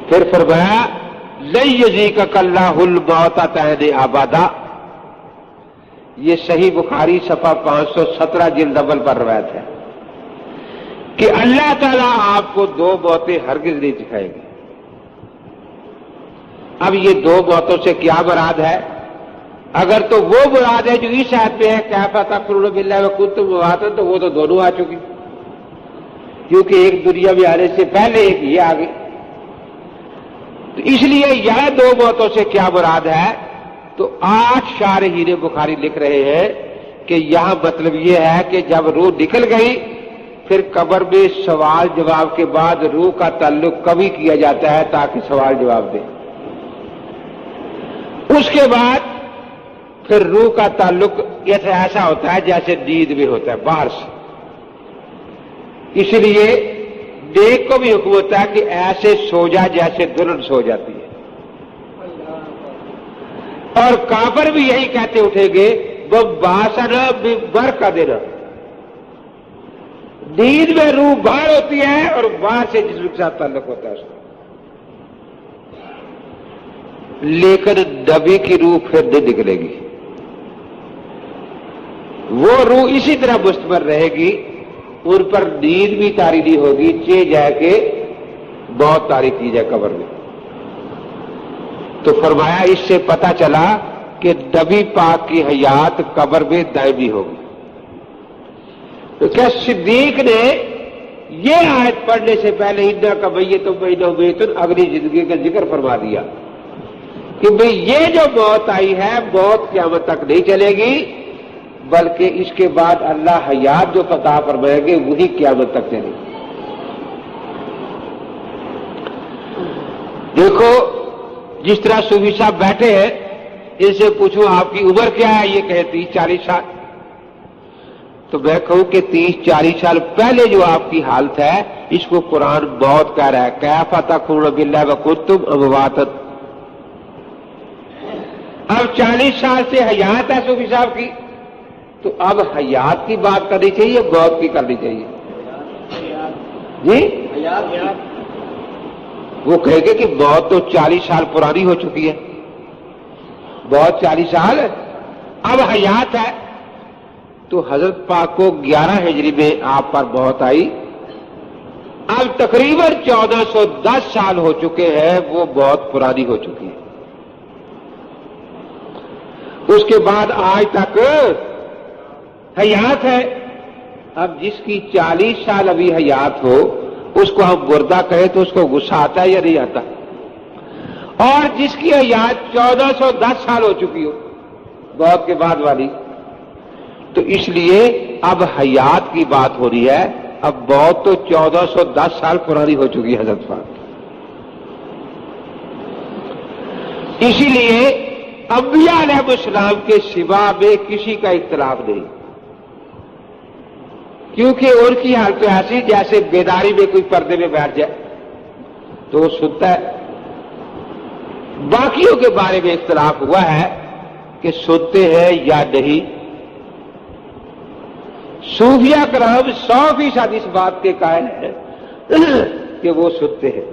S1: پھر فرمایا لن یذیقک اللہ الموت تعین ابدا. یہ صحیح بخاری صفحہ 517 جلد اول پر روایت ہے کہ اللہ تعالیٰ آپ کو 2 موتیں ہرگز نہیں دکھائیں گے. اب یہ 2 موتوں سے کیا مراد ہے؟ اگر تو وہ مراد ہے جو اس آیت میں ہے کیف تکفرون باللہ وکنتم امواتا، تو وہ تو دونوں آ چکی، کیونکہ ایک دنیا میں آنے سے پہلے ایک یہ آ گئی. تو اس لیے یہ 2 موتوں سے کیا مراد ہے؟ تو 8 شارحین بخاری لکھ رہے ہیں کہ یہاں مطلب یہ ہے کہ جب روح نکل گئی پھر قبر میں سوال جواب کے بعد روح کا تعلق کبھی کیا جاتا ہے تاکہ سوال جواب دے. اس کے بعد پھر روح کا تعلق ایسا ہوتا ہے جیسے نیند میں ہوتا ہے باہر سے. اس لیے نیک کو بھی حکم ہوتا ہے کہ ایسے سو جا جیسے دلہن سو جاتی ہے. اور کافر بھی یہی کہتے اٹھیں گے وہ باسنا بر کا دینا. نیند میں روح باہر ہوتی ہے اور باہر سے جسم کے ساتھ تعلق ہوتا ہے اس کا. لیکن نبی کی روح پھر نہیں نکلے گی، وہ روح اسی طرح مستمر رہے گی، ان پر نیند بھی طاری نہیں ہوگی، چے جائے کہ بہت طاری کی جائے قبر میں. تو فرمایا اس سے پتہ چلا کہ نبی پاک کی حیات قبر میں دائمی ہوگی. تو کیا صدیق نے یہ آیت پڑھنے سے پہلے انا کا میت بینہ میتن اگلی زندگی کا ذکر فرما دیا کہ بھئی یہ جو موت آئی ہے موت قیامت تک نہیں چلے گی، بلکہ اس کے بعد اللہ حیات جو عطا فرمائیں گے وہی قیامت تک چلے گی. دیکھو جس طرح صوفی صاحب بیٹھے ہیں، ان سے پوچھو آپ کی عمر کیا ہے، یہ کہے 30-40 سال. تو میں کہوں کہ 30-40 سال پہلے جو آپ کی حالت ہے اس کو قرآن بہت کہہ رہا ہے کیف تکفرون باللہ وکنتم امواتا. اب 40 سال سے حیات ہے صوفی صاحب کی، تو اب حیات کی بات کرنی چاہیے موت کی کرنی چاہیے؟ جی وہ کہے گے کہ موت تو 40 سال پرانی ہو چکی ہے، بہت 40 سال اب حیات ہے. تو حضرت پاک کو 11 ہجری میں آپ پر موت آئی اب تقریباً 1410 سال ہو چکے ہیں، وہ بہت پرانی ہو چکی ہے۔ اس کے بعد آج تک حیات ہے۔ اب جس کی 40 سال ابھی حیات ہو، اس کو ہم مردہ کہیں تو اس کو غصہ آتا ہے یا نہیں آتا؟ اور جس کی حیات 1410 سال ہو چکی ہو، بہت کے بعد والی، تو اس لیے اب حیات کی بات ہو رہی ہے۔ اب بہت تو 1410 سال پرانی ہو چکی ہے حضرت پاک۔ اسی لیے انبیاء علیہ السلام کے سوا میں کسی کا اختلاف نہیں، کیونکہ ان کی حالت ایسی جیسے بیداری میں کوئی پردے میں بیٹھ جائے تو وہ سنتا ہے۔ باقیوں کے بارے میں اختلاف ہوا ہے کہ سنتے ہیں یا نہیں۔ صوفیہ کرام 100% اس بات کے قائل ہیں کہ وہ سنتے ہیں،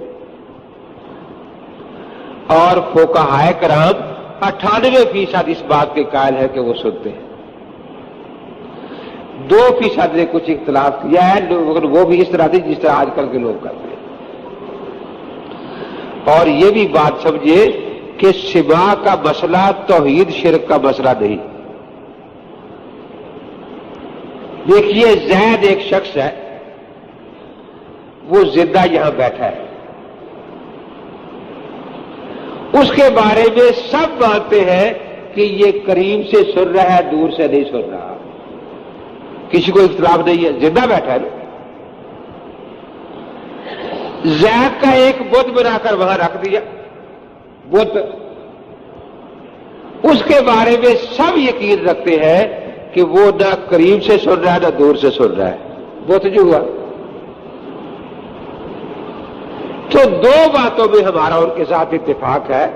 S1: اور فقہائے کرام 98% اس بات کے قائل ہے کہ وہ سنتے ہیں۔ 2% نے کچھ اختلاف کیا ہے، مگر وہ بھی اس طرح سے جس طرح آج کل کے لوگ کرتے ہیں۔ اور یہ بھی بات سمجھے کہ سماع کا مسئلہ توحید شرک کا مسئلہ نہیں۔ دیکھیے زید ایک شخص ہے، وہ زندہ یہاں بیٹھا ہے، اس کے بارے میں سب مانتے ہیں کہ یہ قریب سے سن رہا ہے، دور سے نہیں سن رہا، کسی کو اختلاف نہیں ہے، زندہ بیٹھا ہے نا۔ زید کا ایک بت بنا کر وہاں رکھ دیا، بت، اس کے بارے میں سب یقین رکھتے ہیں کہ وہ نہ قریب سے سن رہا ہے نہ دور سے سن رہا ہے، بت جو ہوا۔ تو 2 باتوں میں ہمارا ان کے ساتھ اتفاق ہے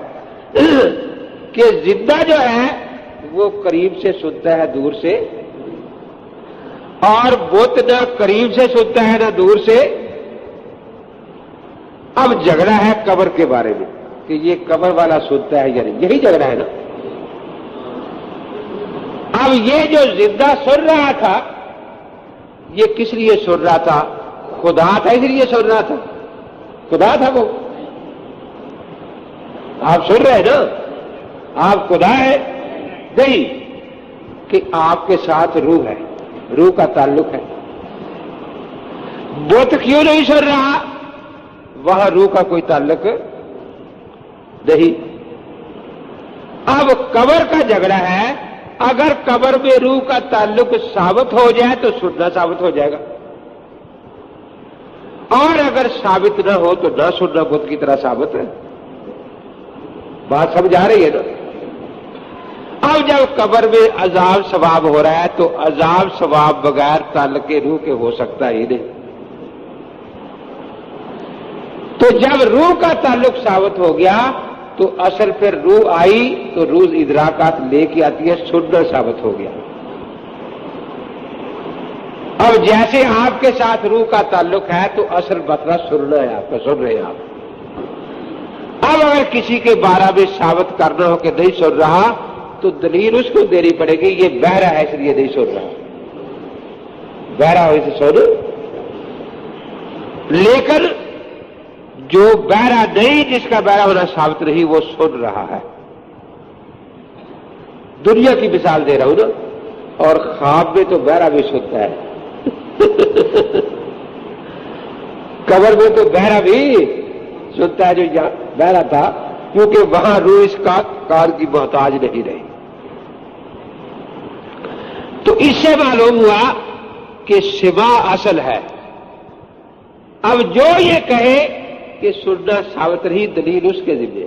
S1: کہ زندہ جو ہے وہ قریب سے سنتا ہے دور سے، اور بت نہ قریب سے سنتا ہے نہ دور سے۔ اب جھگڑا ہے قبر کے بارے میں کہ یہ قبر والا سنتا ہے یا نہیں، یہی جھگڑا ہے نا۔ اب یہ جو زندہ سن رہا تھا، یہ کس لیے سن رہا تھا؟ خدا تھا اس لیے سن رہا تھا، خدا تھا وہ۔ آپ سن رہے ہیں نا، آپ خدا ہے نہیں، کہ آپ کے ساتھ روح ہے، روح کا تعلق ہے۔ بت کیوں نہیں سن رہا؟ وہاں روح کا کوئی تعلق نہیں۔ اب قبر کا جھگڑا ہے، اگر قبر میں روح کا تعلق ثابت ہو جائے تو سننا ثابت ہو جائے گا، اور اگر ثابت نہ ہو تو نہ سننا بت کی طرح ثابت ہے۔ بات سمجھ آ رہی ہے نا؟ اب جب قبر میں عذاب ثواب ہو رہا ہے تو عذاب ثواب بغیر تعلق روح کے ہو سکتا ہی نہیں۔ تو جب روح کا تعلق ثابت ہو گیا تو اصل پھر روح آئی تو روح ادراکات لے کے آتی ہے، سننا ثابت ہو گیا۔ اب جیسے آپ کے ساتھ روح کا تعلق ہے تو اصل مسئلہ سننا ہے، آپ کا سن رہے ہیں آپ۔ اب اگر کسی کے بارے میں ثابت کرنا ہو کہ نہیں سن رہا تو دلیل اس کو دینی پڑے گی، یہ بہرا ہے اس لیے نہیں سن رہا، بہرا ہو اسے سن۔ لیکن جو بہرا نہیں، جس کا بہرا ہونا ثابت نہیں، وہ سن رہا ہے۔ دنیا کی مثال دے رہا ہوں نا، اور خواب میں تو بہرا بھی سنتا ہے قبر میں تو بہرا بھی سنتا ہے جو یہاں بہرا تھا، کیونکہ وہاں روح اس کار کی محتاج نہیں رہی۔ تو اس سے معلوم ہوا کہ سماع اصل ہے۔ اب جو یہ کہے کہ سننا ثابت رہی، دلیل اس کے ذمہ،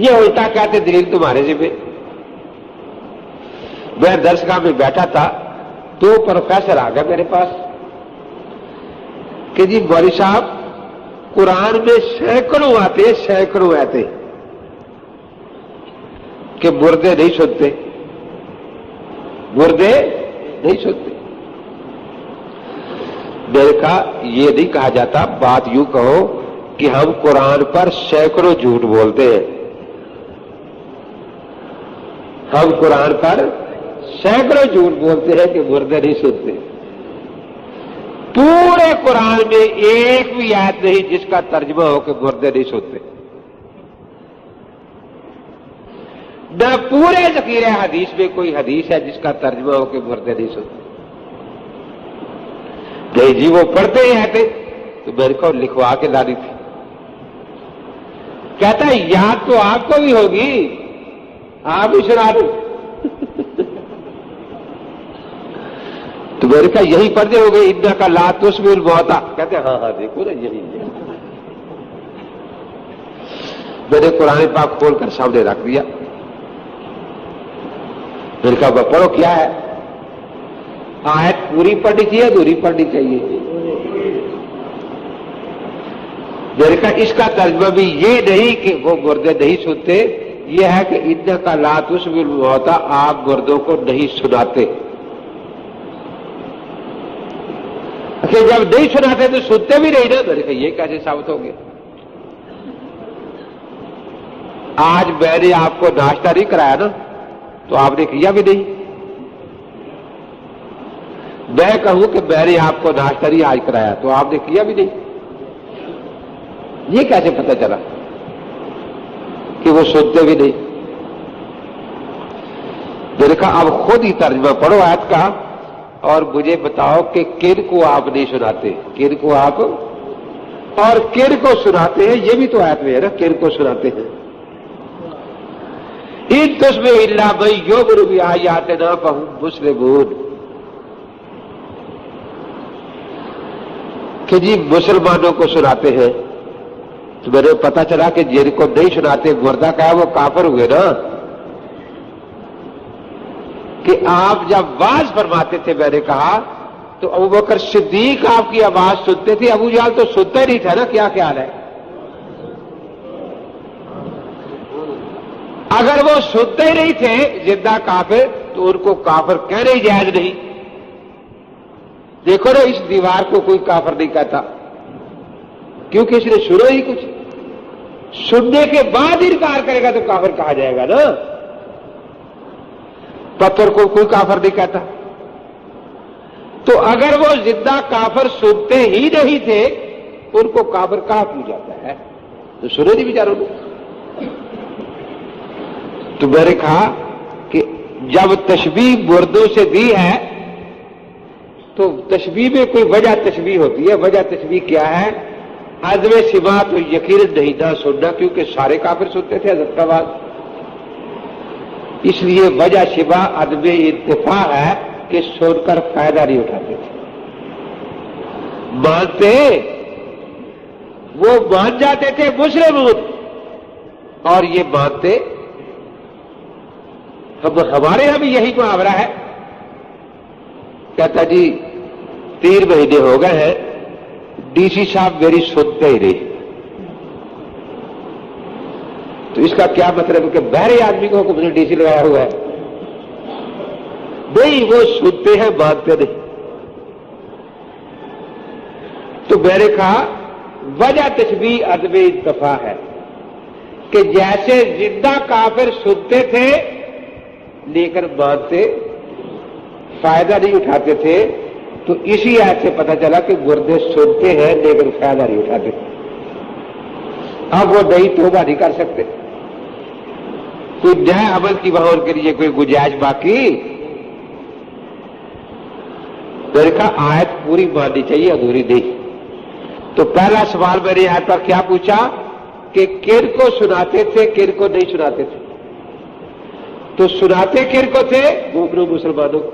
S1: یہ الٹا کہتے دلیل تمہارے ذمہ۔ میں درسگاہ میں بیٹھا تھا، 2 پروفیسر آ گئے میرے پاس کہ جی مولوی صاحب، قرآن میں سینکڑوں آتے کہ مردے نہیں سنتے، مردے نہیں سنتے۔ میں نے کہا یہ نہیں کہا جاتا، بات یوں کہو کہ ہم قرآن پر سینکڑوں جھوٹ بولتے ہیں، ہم قرآن پر سینکڑوں جھوٹ بولتے ہیں کہ مردے نہیں سنتے۔ پورے پورے قرآن میں ایک بھی آیت نہیں جس کا ترجمہ ہو کہ مردے نہیں سنتے، نہ پورے ذخیرہ حدیث میں کوئی حدیث ہے جس کا ترجمہ ہو کہ مردے نہیں سنتے۔ نہیں جی وہ پڑھتے ہی رہتے، تو میرے کو لکھوا کے لانی تھی۔ کہتا ہے یاد تو آپ کو بھی ہوگی، آپ ہی سنا دو۔ تو میں نے کہا یہی پڑھتے ہو گئے اتنا کا لا تسمع الموتى، کہتے ہیں ہاں دیکھو نا یہی ہے۔ میں نے قرآن پاک کھول کر سامنے رکھ دیا، میں نے کہا پڑھو کیا ہے؟ آیت پوری پڑھنی چاہیے ادھوری پڑھنی چاہیے؟ میں نے کہا اس کا ترجمہ بھی یہ نہیں کہ وہ مردے نہیں سنتے، یہ ہے کہ اتنا کا لا تسمع الموتى، آپ مردوں کو نہیں سناتے۔ کہ جب نہیں سناتے تو سنتے بھی نہیں نا۔ میں نے کہا یہ کیسے ثابت ہو گیا؟ آج میں نے آپ کو ناشتہ نہیں کرایا نا، تو آپ نے کیا بھی نہیں۔ میں کہوں کہ میں نے آپ کو ناشتہ نہیں آج کرایا تو آپ نے کیا بھی نہیں، یہ کیسے پتہ چلا کہ وہ سنتے بھی نہیں؟ میں نے کہا اب خود ہی ترجمہ پڑھو آیت کا اور مجھے بتاؤ کہ کن کو آپ نہیں سناتے، کن کو آپ اور کن کو سناتے ہیں؟ یہ بھی تو آیت میں ہے نا، کن کو سناتے ہیں۔ ان تسمع الا من یؤمن بآیاتنا فہم مسلمون، کہ جی مسلمانوں کو سناتے ہیں، تو میرے پتا چلا کہ جن کو نہیں سناتے مردہ کا ہے وہ کافر ہوئے نا۔ کہ آپ جب واز فرماتے تھے میں نے کہا تو ابوبکر صدیق آپ کی آواز سنتے تھے، ابو جہل تو سنتا ہی نہیں تھا نا، کیا خیال ہے؟ اگر وہ سنتے ہی نہیں تھے زندہ کافر تو ان کو کافر کہنے ہی جائز نہیں۔ دیکھو نا اس دیوار کو کوئی کافر نہیں کہتا کیونکہ اس نے سنا ہی کچھ، سننے کے بعد انکار کرے گا تو کافر کہا جائے گا نا۔ پتھر کو کوئی کافر نہیں کہتا، تو اگر وہ زندہ کافر سنتے ہی نہیں تھے ان کو کافر کہا کیوں جاتا ہے؟ تو سنے نہیں بیچاروں کو۔ تو میں نے کہا کہ جب تشبیہ مردوں سے دی ہے تو تشبیہ میں کوئی وجہ تشبیہ ہوتی ہے۔ وجہ تشبیہ کیا ہے؟ عدم سماع تو یقیناً نہیں نہ سننا، کیونکہ سارے کافر سنتے تھے حضرت کا آواز، اس لیے وجہ شبہ عدم انتفاع ہے کہ سن کر فائدہ نہیں اٹھاتے تھے۔ مانتے وہ مان جاتے تھے مسلمون، اور یہ مانتے ہمارے یہاں بھی یہی محاورہ ہے۔ کہتا جی 3 مہینے ہو گئے ہیں ڈی سی صاحب میری سنتے ہی نہیں، تو اس کا کیا مطلب کہ بہرے آدمی کو حکم نے ڈی سی لگایا ہوا ہے؟ نہیں، وہ سنتے ہیں مانتے نہیں۔ تو میں نے کہا وجہ تشبیہ عدم انتفاع ہے کہ جیسے زندہ کافر سنتے تھے لیکن مانتے فائدہ نہیں اٹھاتے تھے، تو اسی آیت سے پتہ چلا کہ مردے سنتے ہیں لیکن فائدہ نہیں اٹھاتے۔ اب وہ نئی توبہ نہیں کر سکتے، کوئی نئے عمل کی وہاں ان کے لیے کوئی گنجائش باقی؟ میں نے کہا آیت پوری ماننی چاہیے ادھوری نہیں۔ تو پہلا سوال میں نے آیت پر کیا پوچھا کہ کن کو سناتے تھے کن کو نہیں سناتے تھے؟ تو سناتے کن کو تھے؟ مومنوں مسلمانوں کو۔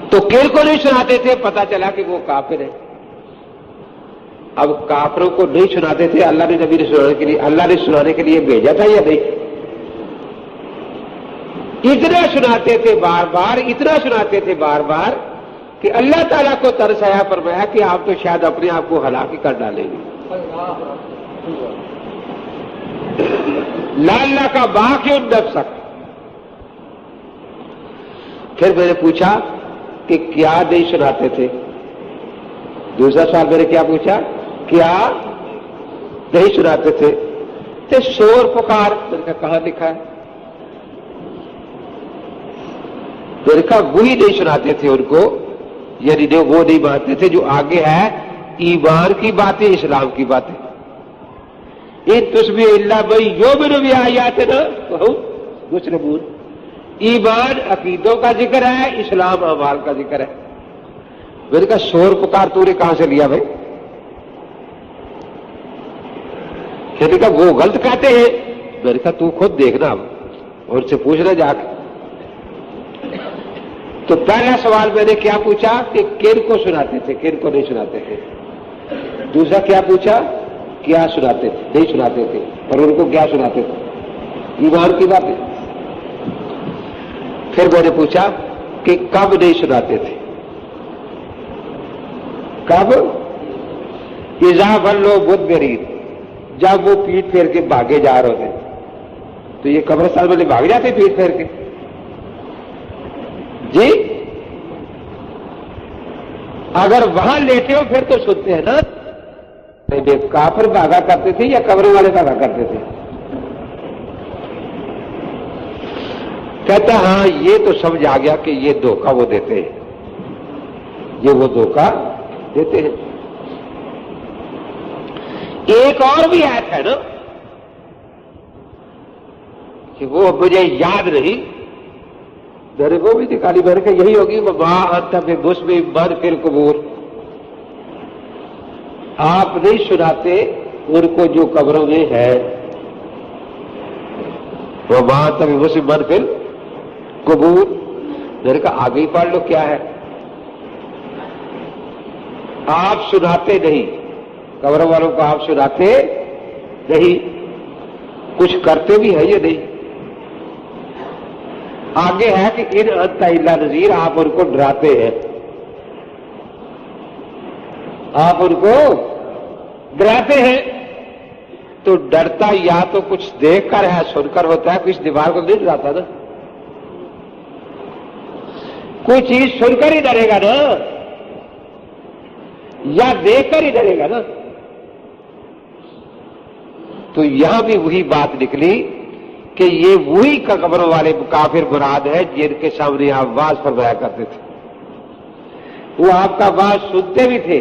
S1: تو کن کو نہیں سناتے تھے؟ پتا چلا کہ وہ کافر ہیں۔ اب کافروں کو نہیں سناتے تھے، اللہ نے نبی نے سنانے کے لیے، اللہ نے سنانے کے لیے بھیجا تھا یا نہیں؟ اتنا سناتے تھے بار بار، اتنا سناتے تھے بار بار کہ اللہ تعالیٰ کو ترس آیا، فرمایا کہ آپ تو شاید اپنے آپ کو ہلاک ہی کر ڈالیں گے۔ لعلہ کا باقی نفسک۔ پھر میں نے پوچھا کہ کیا نہیں سناتے تھے؟ دوسرا سوال میں نے کیا پوچھا؟ کیا نہیں سناتے تھے؟ تے شور پکار، میں نے کہا کہاں لکھا ہے؟ میں نے کہا وہی نہیں سناتے تھے ان کو یعنی وہ نہیں مانتے تھے جو آگے ہے ایمان کی باتیں، اسلام کی باتیں. ان تسبیح اللہ بھائی یومن بآیاتنا فہم مسلمون. ایمان عقیدوں کا ذکر ہے، اسلام اعمال کا ذکر ہے. میں نے کہا شور پکار تو نے کہاں سے لیا بھائی؟ میں نے کہا وہ غلط کہتے ہیں. میں نے کہا تو خود دیکھنا اب اور ان سے پوچھنا جا کے. تو پہلا سوال میں نے کیا پوچھا کہ کن کو سناتے تھے، کن کو نہیں سناتے تھے. دوسرا کیا پوچھا کیا سناتے تھے، نہیں سناتے تھے، اور ان کو کیا سناتے تھے، ایمان کی باتیں. پھر میں نے پوچھا کہ کب نہیں سناتے تھے. کب؟ اذا ولوا مدبرین، جب وہ پیٹ پھیر کے بھاگے جا رہے تھے. تو یہ قبرستان والے بھاگ جاتے پیٹ پھیر کے؟ جی اگر وہاں لیٹے ہو پھر تو سنتے ہیں نا. کافر بھاگا کرتے تھے یا قبر والے بھاگا کرتے تھے؟ کہتا ہاں یہ تو سمجھ آ گیا کہ یہ دھوکہ وہ دیتے ہیں، یہ وہ دھوکہ دیتے ہیں. ایک اور بھی آیت ہے نا کہ وہ مجھے یاد نہیں، میرے کو بھی نکالی، میں نے کہا یہی ہوگی وما انت بمسمع من فی القبور. آپ نہیں سناتے ان کو جو قبروں میں ہے. وما انت بمسمع من فی القبور. میں نے کہا آگے ہی پڑھ لو کیا ہے. آپ سناتے نہیں، قبر والوں کو آپ سناتے نہیں، کچھ کرتے بھی ہے یا نہیں. آگے ہے کہ ان انت الا نذیر، آپ ان کو ڈراتے ہیں، آپ ان کو ڈراتے ہیں. تو ڈرتا یا تو کچھ دیکھ کر ہے، سن کر ہوتا ہے، کچھ دیوار کو نہیں ڈراتا نا. کوئی چیز سن کر ہی ڈرے گا نا، یا دیکھ کر ہی ڈرے گا نا. تو یہاں بھی وہی بات نکلی کہ یہ وہی قبروں والے کافر مراد ہے جن کے سامنے آپ واز فرمایا کرتے تھے. وہ آپ کا واز سنتے بھی تھے،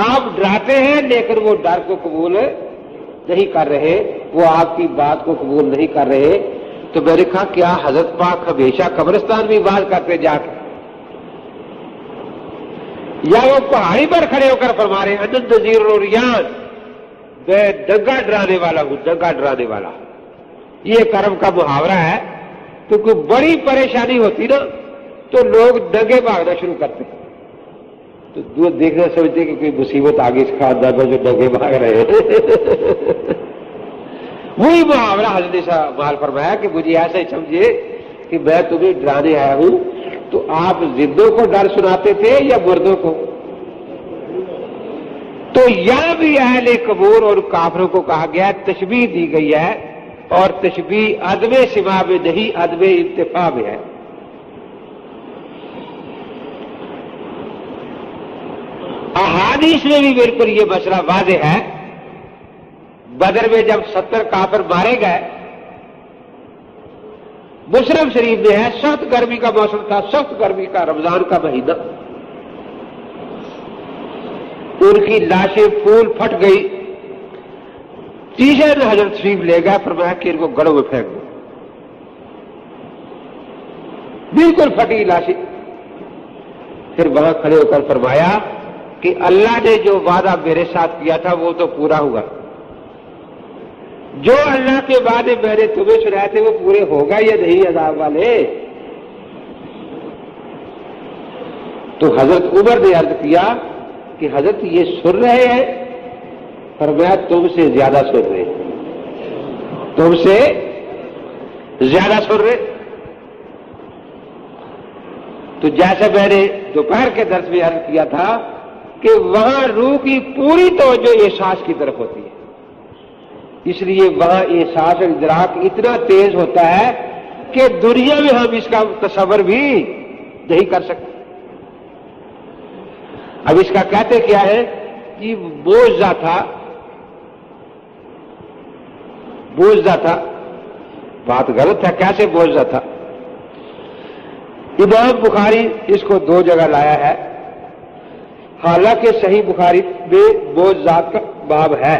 S1: آپ ڈراتے ہیں لیکن وہ ڈر کو قبول نہیں کر رہے، وہ آپ کی بات کو قبول نہیں کر رہے. تو میں نے کہا کیا حضرت پاک ہمیشہ قبرستان بھی واز کرتے جا کے، یا وہ پہاڑی پر کھڑے ہو کر فرما رہے ہیں انت نذیر العریان، میں دنگا ڈرانے والا ہوں، دنگا ڈرانے والا. یہ کرم کا محاورہ ہے. تو کوئی بڑی پریشانی ہوتی نا تو لوگ دنگے بھاگنا شروع کرتے، تو دیکھنا سمجھتے کہ کوئی مصیبت آگے اس خاندان میں جو دنگے بھاگ رہے ہیں. وہی محاورہ حضرت نے مال فرمایا کہ مجھے ایسا ہی سمجھے کہ میں تمہیں ڈرانے آیا ہوں. تو آپ زندوں کو ڈر سناتے تھے یا مردوں کو؟ تو یہاں بھی اہل قبور اور کافروں کو کہا گیا، تشبیہ دی گئی ہے، اور تشبیہ عدم سما میں نہیں، عدم انتفاع میں ہے. احادیث میں بھی بالکل یہ مسئلہ واضح ہے. بدر میں جب 70 کافر مارے گئے، مسلم شریف میں ہے، سخت گرمی کا موسم تھا، سخت گرمی کا، رمضان کا مہینہ. ان کی لاشیں پھول پھٹ گئی. تیسرے دن حضرت شریف لے گئے، فرمایا کہ ان کو گڑھوں میں پھینک دو. بالکل پھٹی لاشیں. پھر وہاں کھڑے ہو کر فرمایا کہ اللہ نے جو وعدہ میرے ساتھ کیا تھا وہ تو پورا ہوا. جو اللہ کے وعدے میں نے تمہیں سنائے تھے وہ پورے ہوگا یا نہیں عذاب والے؟ تو حضرت عمر نے عرض کیا کہ حضرت یہ سن رہے ہیں؟ فرمایا تم سے زیادہ سن رہے، تم سے زیادہ سن رہے. تو جیسے میں نے دوپہر کے درس میں عرض کیا تھا کہ وہاں روح کی پوری توجہ احساس کی طرف ہوتی ہے، اس لیے وہاں احساس اور ادراک اتنا تیز ہوتا ہے کہ دنیا میں ہم اس کا تصور بھی نہیں کر سکتے. اب اس کا کہتے کیا ہے کہ معجزہ تھا، معجزہ تھا. بات غلط ہے، کیسے معجزہ تھا؟ امام بخاری اس کو 2 جگہ لایا ہے، حالانکہ صحیح بخاری میں بوجھ ذات کا باب ہے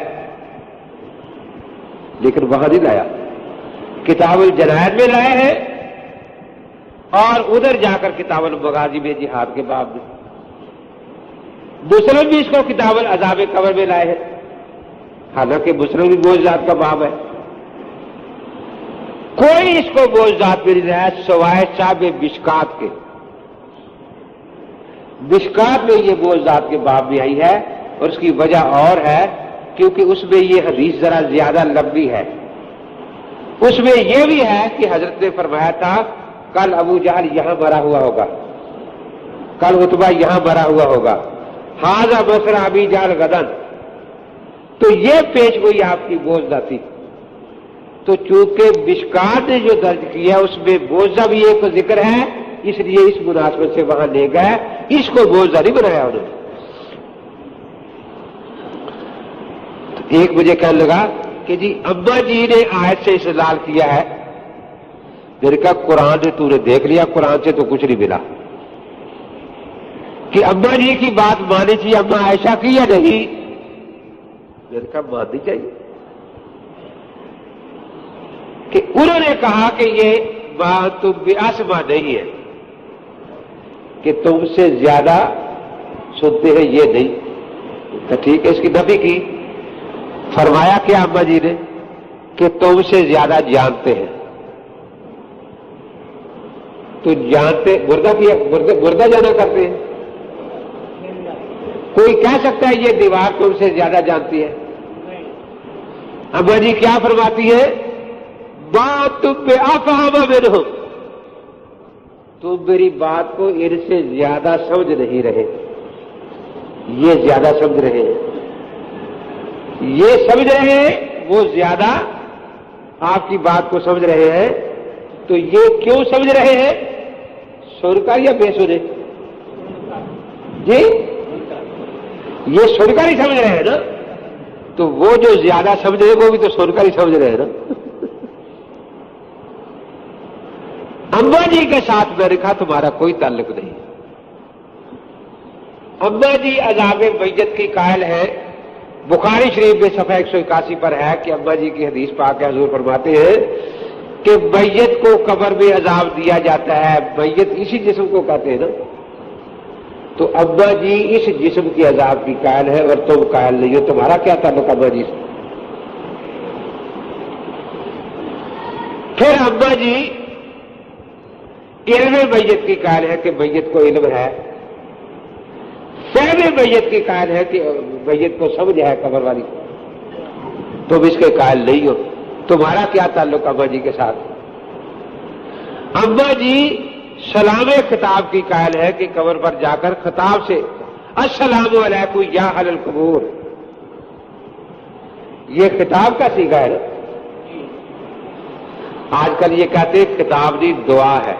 S1: لیکن وہاں نہیں لایا، کتاب الجنائز میں لائے ہیں اور ادھر جا کر کتاب المغازی میں جہاد کے باب میں، مسلم بھی اس کو کتاب العذاب قبر میں لائے ہیں، حالانکہ مسلم بھی بوجھ ذات کا باب ہے۔ کوئی اس کو بوجھ ذات میں نہیں لایا سوائے صاحب مشکات کے، مشکات میں یہ بوجھ ذات کے باب میں آئی ہے، اور اس کی وجہ اور ہے کیونکہ اس میں یہ حدیث ذرا زیادہ لمبی ہے۔ اس میں یہ بھی ہے کہ حضرت نے فرمایا تھا کل ابو جہل یہاں مرا ہوا ہوگا، کل عتبہ یہاں مرا ہوا ہوگا، ھذا مسرع ابی جہل غدن، تو یہ پیش گوئی آپ کی بوجھا تھی۔ تو چونکہ مشکات نے جو درج کیا اس میں بوجھا بھی ایک ذکر ہے، اس لیے اس مناسبت سے وہاں لے گئے، اس کو بوجھا نہیں بنایا انہوں نے۔ تو ایک مجھے کہنے لگا کہ جی ابا جی نے آیت سے استدلال کیا ہے، میں نے کہا قرآن نے تو نے دیکھ لیا، قرآن سے تو کچھ نہیں ملا کہ ابا جی کی بات مانی چاہیے اما عائشہ کی یا نہیں، میں نے کہا ماننی چاہیے کہ انہوں نے کہا کہ یہ بات تم بھی آسما نہیں ہے کہ تم سے زیادہ سنتے ہیں، یہ نہیں، تو ٹھیک ہے اس کی نفی کی۔ فرمایا کیا اما جی نے کہ تم سے زیادہ جانتے ہیں، تو جانتے مردہ جانا کرتے ہیں، کوئی کہہ سکتا ہے یہ دیوار تم سے زیادہ جانتی ہے؟ اما جی کیا فرماتی ہے؟ بات تم پہ افہم منہم، تم میری بات کو ان سے زیادہ سمجھ نہیں رہے، یہ زیادہ سمجھ رہے ہیں، یہ سمجھ رہے ہیں، وہ زیادہ آپ کی بات کو سمجھ رہے ہیں۔ تو یہ کیوں سمجھ رہے ہیں؟ سن کر یا بے سنے؟ جی یہ سن کر ہی سمجھ رہے ہیں نا، تو وہ جو زیادہ سمجھ رہے ہیں وہ بھی تو سن کر ہی سمجھ رہے ہیں نا۔ امبا جی کے ساتھ میں نے کہا تمہارا کوئی تعلق نہیں۔ امبا جی عذاب میت کی قائل ہے، بخاری شریف میں صفحہ 181 پر ہے کہ امبا جی کی حدیث پاک ہے، حضور فرماتے ہیں کہ میت کو قبر میں عذاب دیا جاتا ہے، میت اسی جسم کو کہتے ہیں نا، تو امبا جی اس جسم کی عذاب کی قائل ہے اور تم قائل نہیں ہو، تمہارا کیا تعلق امبا جی سے؟ پھر امبا جی علم میت کی قائل ہے کہ میت کو علم ہے، فہم میت کی قائل ہے کہ میت کو سمجھ ہے قبر والی، تم اس کے قائل نہیں ہو، تمہارا کیا تعلق امبا جی کے ساتھ؟ امبا جی سلام خطاب کی قائل ہے کہ قبر پر جا کر خطاب سے السلام علیکم یا اہل القبور، یہ خطاب کا صیغہ ہے نا۔ آج کل یہ کہتے ہیں خطاب نہیں دعا ہے،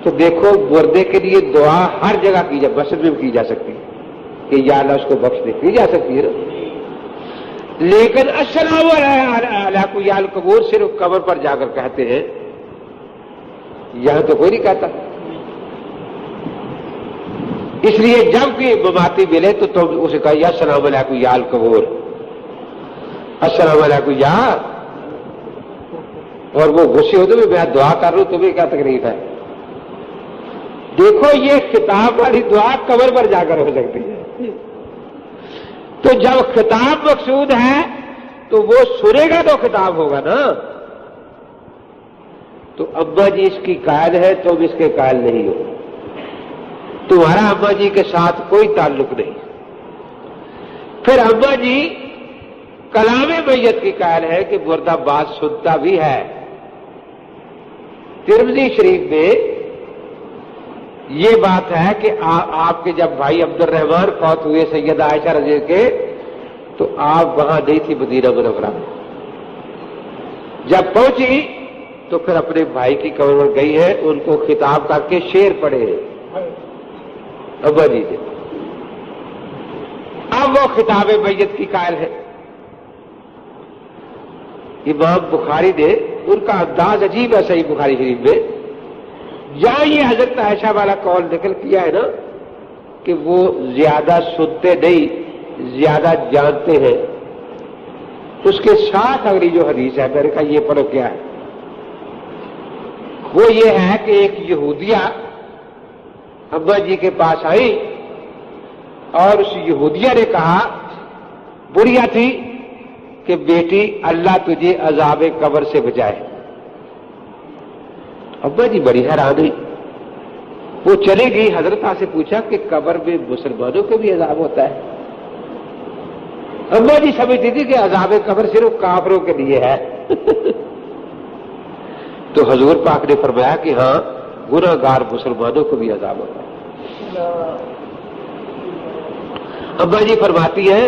S1: تو دیکھو مردے کے لیے دعا ہر جگہ کی جا، مسجد میں بھی کی جا سکتی ہے کہ یا اللہ اس کو بخش دے، کی جا سکتی ہے نا، لیکن السلام علیکم یا القبور صرف قبر پر جا کر کہتے ہیں، یہاں تو کوئی نہیں کہتا۔ اس لیے جب بھی مماتی ملے تو تم اسے کہا یا السلام علیکم یا القبور، السلام علیکم یا، اور وہ غصے ہوتے ہوئے میں دعا کر رہا ہوں تمہیں کیا تکلیف ہے؟ دیکھو یہ خطاب والی دعا قبر پر جا کر ہو سکتی ہے، تو جب خطاب مقصود ہے تو وہ سنے گا تو خطاب ہوگا نا۔ تو ابا جی اس کی قائل ہے، تم اس کے قائل نہیں ہو، تمہارا ابا جی کے ساتھ کوئی تعلق نہیں۔ پھر ابا جی کلام میت کی قائل ہے کہ مردہ بات سنتا بھی ہے۔ ترمذی شریف میں یہ بات ہے کہ آپ کے جب بھائی عبد الرحمان فوت ہوئے سیدہ عائشہ رضی اللہ عنہا کے، تو آپ وہاں نہیں تھی مدینہ منورہ میں، جب پہنچی تو پھر اپنے بھائی کی قبر پر گئی ہے، ان کو خطاب کر کے شعر پڑھے ہیں ابا جی نے۔ اب وہ خطاب میت کی قائل ہے۔ امام بخاری نے، ان کا انداز عجیب ہے صحیح بخاری شریف میں، جہاں یہ حضرت عائشہ والا قول نقل کیا ہے نا کہ وہ زیادہ سنتے نہیں زیادہ جانتے ہیں، اس کے ساتھ اگلی جو حدیث ہے میں نے کہا یہ پڑھو کیا ہے، وہ یہ ہے کہ ایک یہودیہ ابا جی کے پاس آئی اور اس یہودیہ نے کہا، بڑھیا تھی کہ بیٹی اللہ تجھے عذاب قبر سے بچائے۔ ابا جی بڑی حیران ہوئی، وہ چلے گئی، حضرت سے پوچھا کہ قبر میں مسلمانوں کو بھی عذاب ہوتا ہے؟ ابا جی سمجھتی تھی کہ عذاب قبر صرف کافروں کے لیے ہے تو حضور پاک نے فرمایا کہ ہاں گناہگار مسلمانوں کو بھی عذاب ہوتا ہے۔ ابا جی فرماتی ہے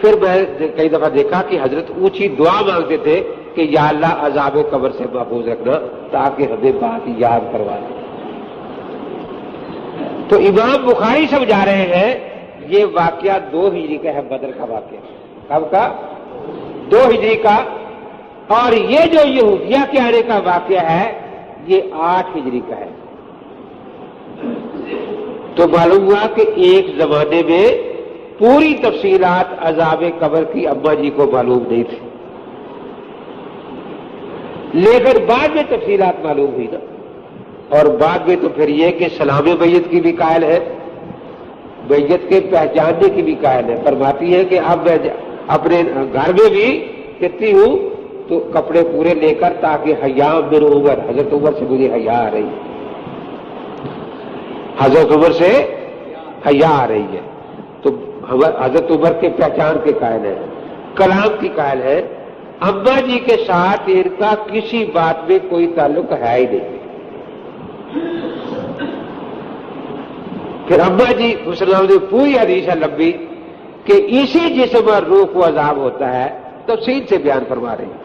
S1: پھر میں کئی دفعہ دیکھا کہ حضرت اونچی دعا مانگتے تھے کہ یا اللہ عذاب قبر سے محفوظ رکھنا تاکہ ہمیں بات یاد کروا دیں۔ تو امام بخاری سمجھا رہے ہیں یہ واقعہ 2 ہجری کا ہے، بدر کا واقعہ۔ کب کا؟ 2 ہجری کا۔ اور یہ جو یہودیہ کے آنے کا واقعہ ہے یہ 8 ہجری کا ہے۔ تو معلوم ہوا کہ ایک زمانے میں پوری تفصیلات عذاب قبر کی ابا جی کو معلوم نہیں تھی، لیکن بعد میں تفصیلات معلوم ہوئی نا، اور بعد میں تو پھر یہ کہ سلام میت کی بھی قائل ہے، میت کے پہچاننے کی بھی قائل ہے۔ فرماتی ہے کہ اب میں اپنے گھر میں بھی کہتی ہوں تو کپڑے پورے لے کر تاکہ حیا من عمر، حضرت عمر سے مجھے حیا آ رہی ہے، حضرت عمر سے حیا آ رہی ہے۔ تو حضرت عمر کے پہچان کے قائل ہے، کلام کی قائل ہے۔ ابا جی کے ساتھ ان کا کسی بات میں کوئی تعلق ہے ہی نہیں۔ پھر ابا جی مسلمان نے پوری حدیث ہے لمبی کہ اسی جسم اور روح کو عذاب ہوتا ہے، تفصیل سے بیان فرما رہے ہیں۔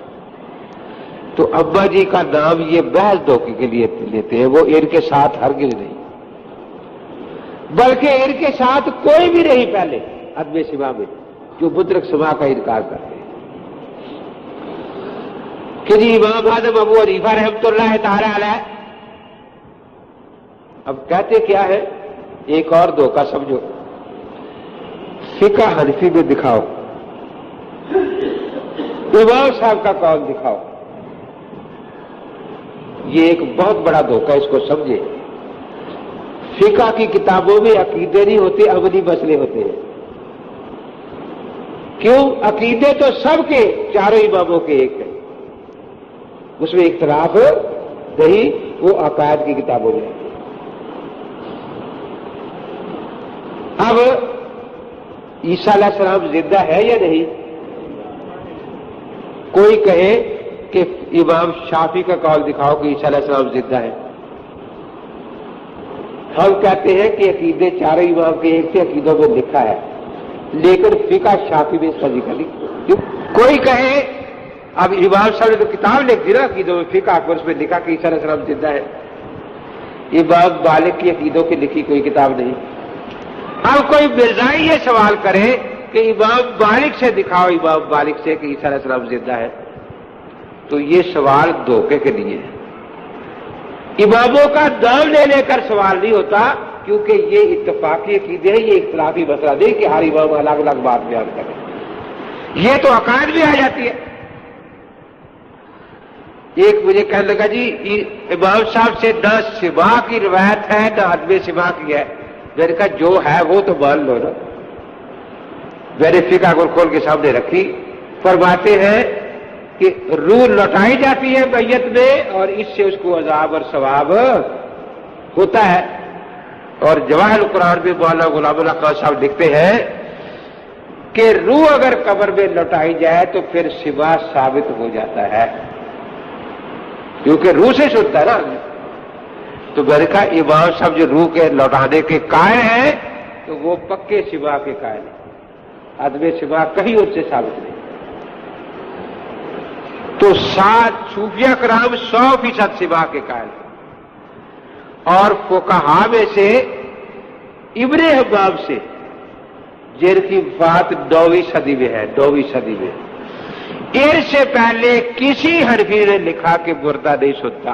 S1: تو ابا جی کا نام یہ بحث دھوکے کے لیے لیتے ہیں، وہ ان کے ساتھ ہرگز نہیں، بلکہ ان کے ساتھ کوئی بھی نہیں پہلے عدم سما میں جو مدرک سما کا انکار کرتے ہیں کہ جی امام اعظم ابو حنیفہ رحمۃ اللہ تعالی علیہ۔ اب کہتے کیا ہے، ایک اور دھوکہ سمجھو، فقہ حنفی میں دکھاؤ، امام صاحب کا قول دکھاؤ۔ یہ ایک بہت بڑا دھوکہ، اس کو سمجھے۔ فقہ کی کتابوں میں عقیدے نہیں ہوتے، عملی مسئلے ہوتے ہیں۔ کیوں؟ عقیدے تو سب کے چاروں اماموں کے ایک ہیں، اس میں اختلاف نہیں، وہ عقائد کی کتابوں میں۔ اب عیسیٰ علیہ السلام زندہ ہے یا نہیں؟ کوئی کہے کہ امام شافعی کا قول دکھاؤ کہ عیسیٰ علیہ السلام زندہ ہے، ہم کہتے ہیں کہ عقیدے چاروں امام کے ایک سے عقیدوں میں لکھا ہے، لیکن فقہ شافعی میں اس کا ذکر نہیں۔ کوئی کہے اب امام صاحب نے تو کتاب لکھ دی نا عقیدوں میں، فقہ اکبر میں لکھا کہ عیسیٰ علیہ السلام زندہ ہے، امام مالک کی عقیدوں کی لکھی کوئی کتاب نہیں۔ اب کوئی مرزائی یہ سوال کرے کہ امام مالک سے دکھاؤ، امام مالک سے کہ عیسیٰ علیہ السلام زندہ ہے، تو یہ سوال دھوکے کے لیے ہے۔ اماموں کا نام لے لے کر سوال نہیں ہوتا، کیونکہ یہ اتفاقی عقیدے ہے، یہ اختلافی مسئلہ نہیں کہ ہر امام الگ الگ بات بیان کرے، یہ تو عقائد میں آ جاتی ہے۔ ایک مجھے کہنے لگا جی امام صاحب سے نہ سما کی روایت ہے نہ عدم سما کی ہے، میں نے کہا جو ہے وہ تو مان لو نا۔ میں نے فقہ کو کھول کے سامنے رکھی، فرماتے ہیں کہ روح لوٹائی جاتی ہے میت میں اور اس سے اس کو عذاب اور ثواب ہوتا ہے۔ اور جواہر القرآن میں مولانا غلام اللہ خان صاحب لکھتے ہیں کہ روح اگر قبر میں لوٹائی جائے تو پھر سما ثابت ہو جاتا ہے، کیونکہ روح سے سنتا ہے نا۔ تو میں نے کہا امام صاحب جو روح کے لوٹانے کے قائل ہیں تو وہ پکے سما کے قائل ہیں، عدم سما کہیں ان سے ثابت نہیں۔ تو صوفیہ کرام 100% سما کے قائل ہیں، اور فقہا میں سے ابن حباب سے جن کی وفات 9ویں صدی میں ہے، 9ویں صدی میں، ان سے پہلے کسی حنفی نے لکھا کہ مردہ نہیں سنتا،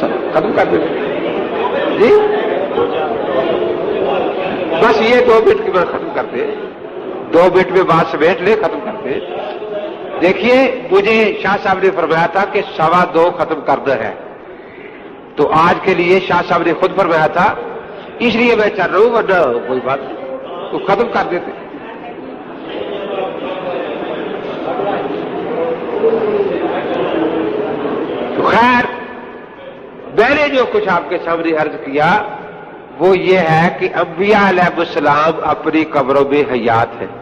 S1: ختم کر دیتے جی. بس یہ 2 منٹ کی بات ختم کرتے, 2 منٹ میں بات سمیٹ لے, ختم کرتے. دیکھیے مجھے شاہ صاحب نے فرمایا تھا کہ 2:15 ختم کرنا ہے, تو آج کے لیے شاہ صاحب نے خود فرمایا تھا, اس لیے میں چل رہا ہوں, ورنہ کوئی بات نہیں تو ختم کر دیتے. تو خیر میں نے جو کچھ آپ کے سامنے عرض کیا وہ یہ ہے کہ انبیاء علیہ السلام اپنی قبروں میں حیات ہیں,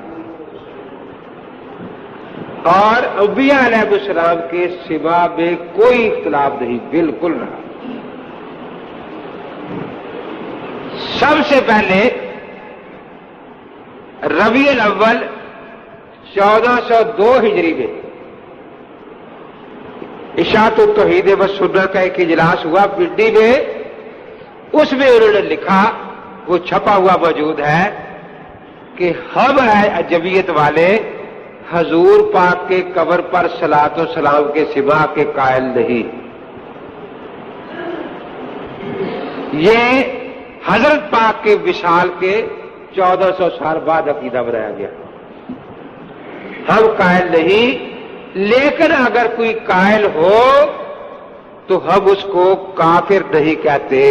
S1: اور انبیاء علیہ السلام کے سوا میں کوئی اختلاف نہیں, بالکل نہ. سب سے پہلے ربیع الاول 1402 ہجری میں اشاعت التوحید و سنت کا ایک اجلاس ہوا پنڈی میں. اس میں انہوں نے لکھا, وہ چھپا ہوا موجود ہے, کہ ہم ہیں عجمیت والے حضور پاک کے قبر پر صلاۃ و سلام کے سوا کے قائل نہیں. یہ حضرت پاک کے وصال کے 1400 سال بعد عقیدہ بنایا گیا. ہم قائل نہیں, لیکن اگر کوئی قائل ہو تو ہم اس کو کافر نہیں کہتے,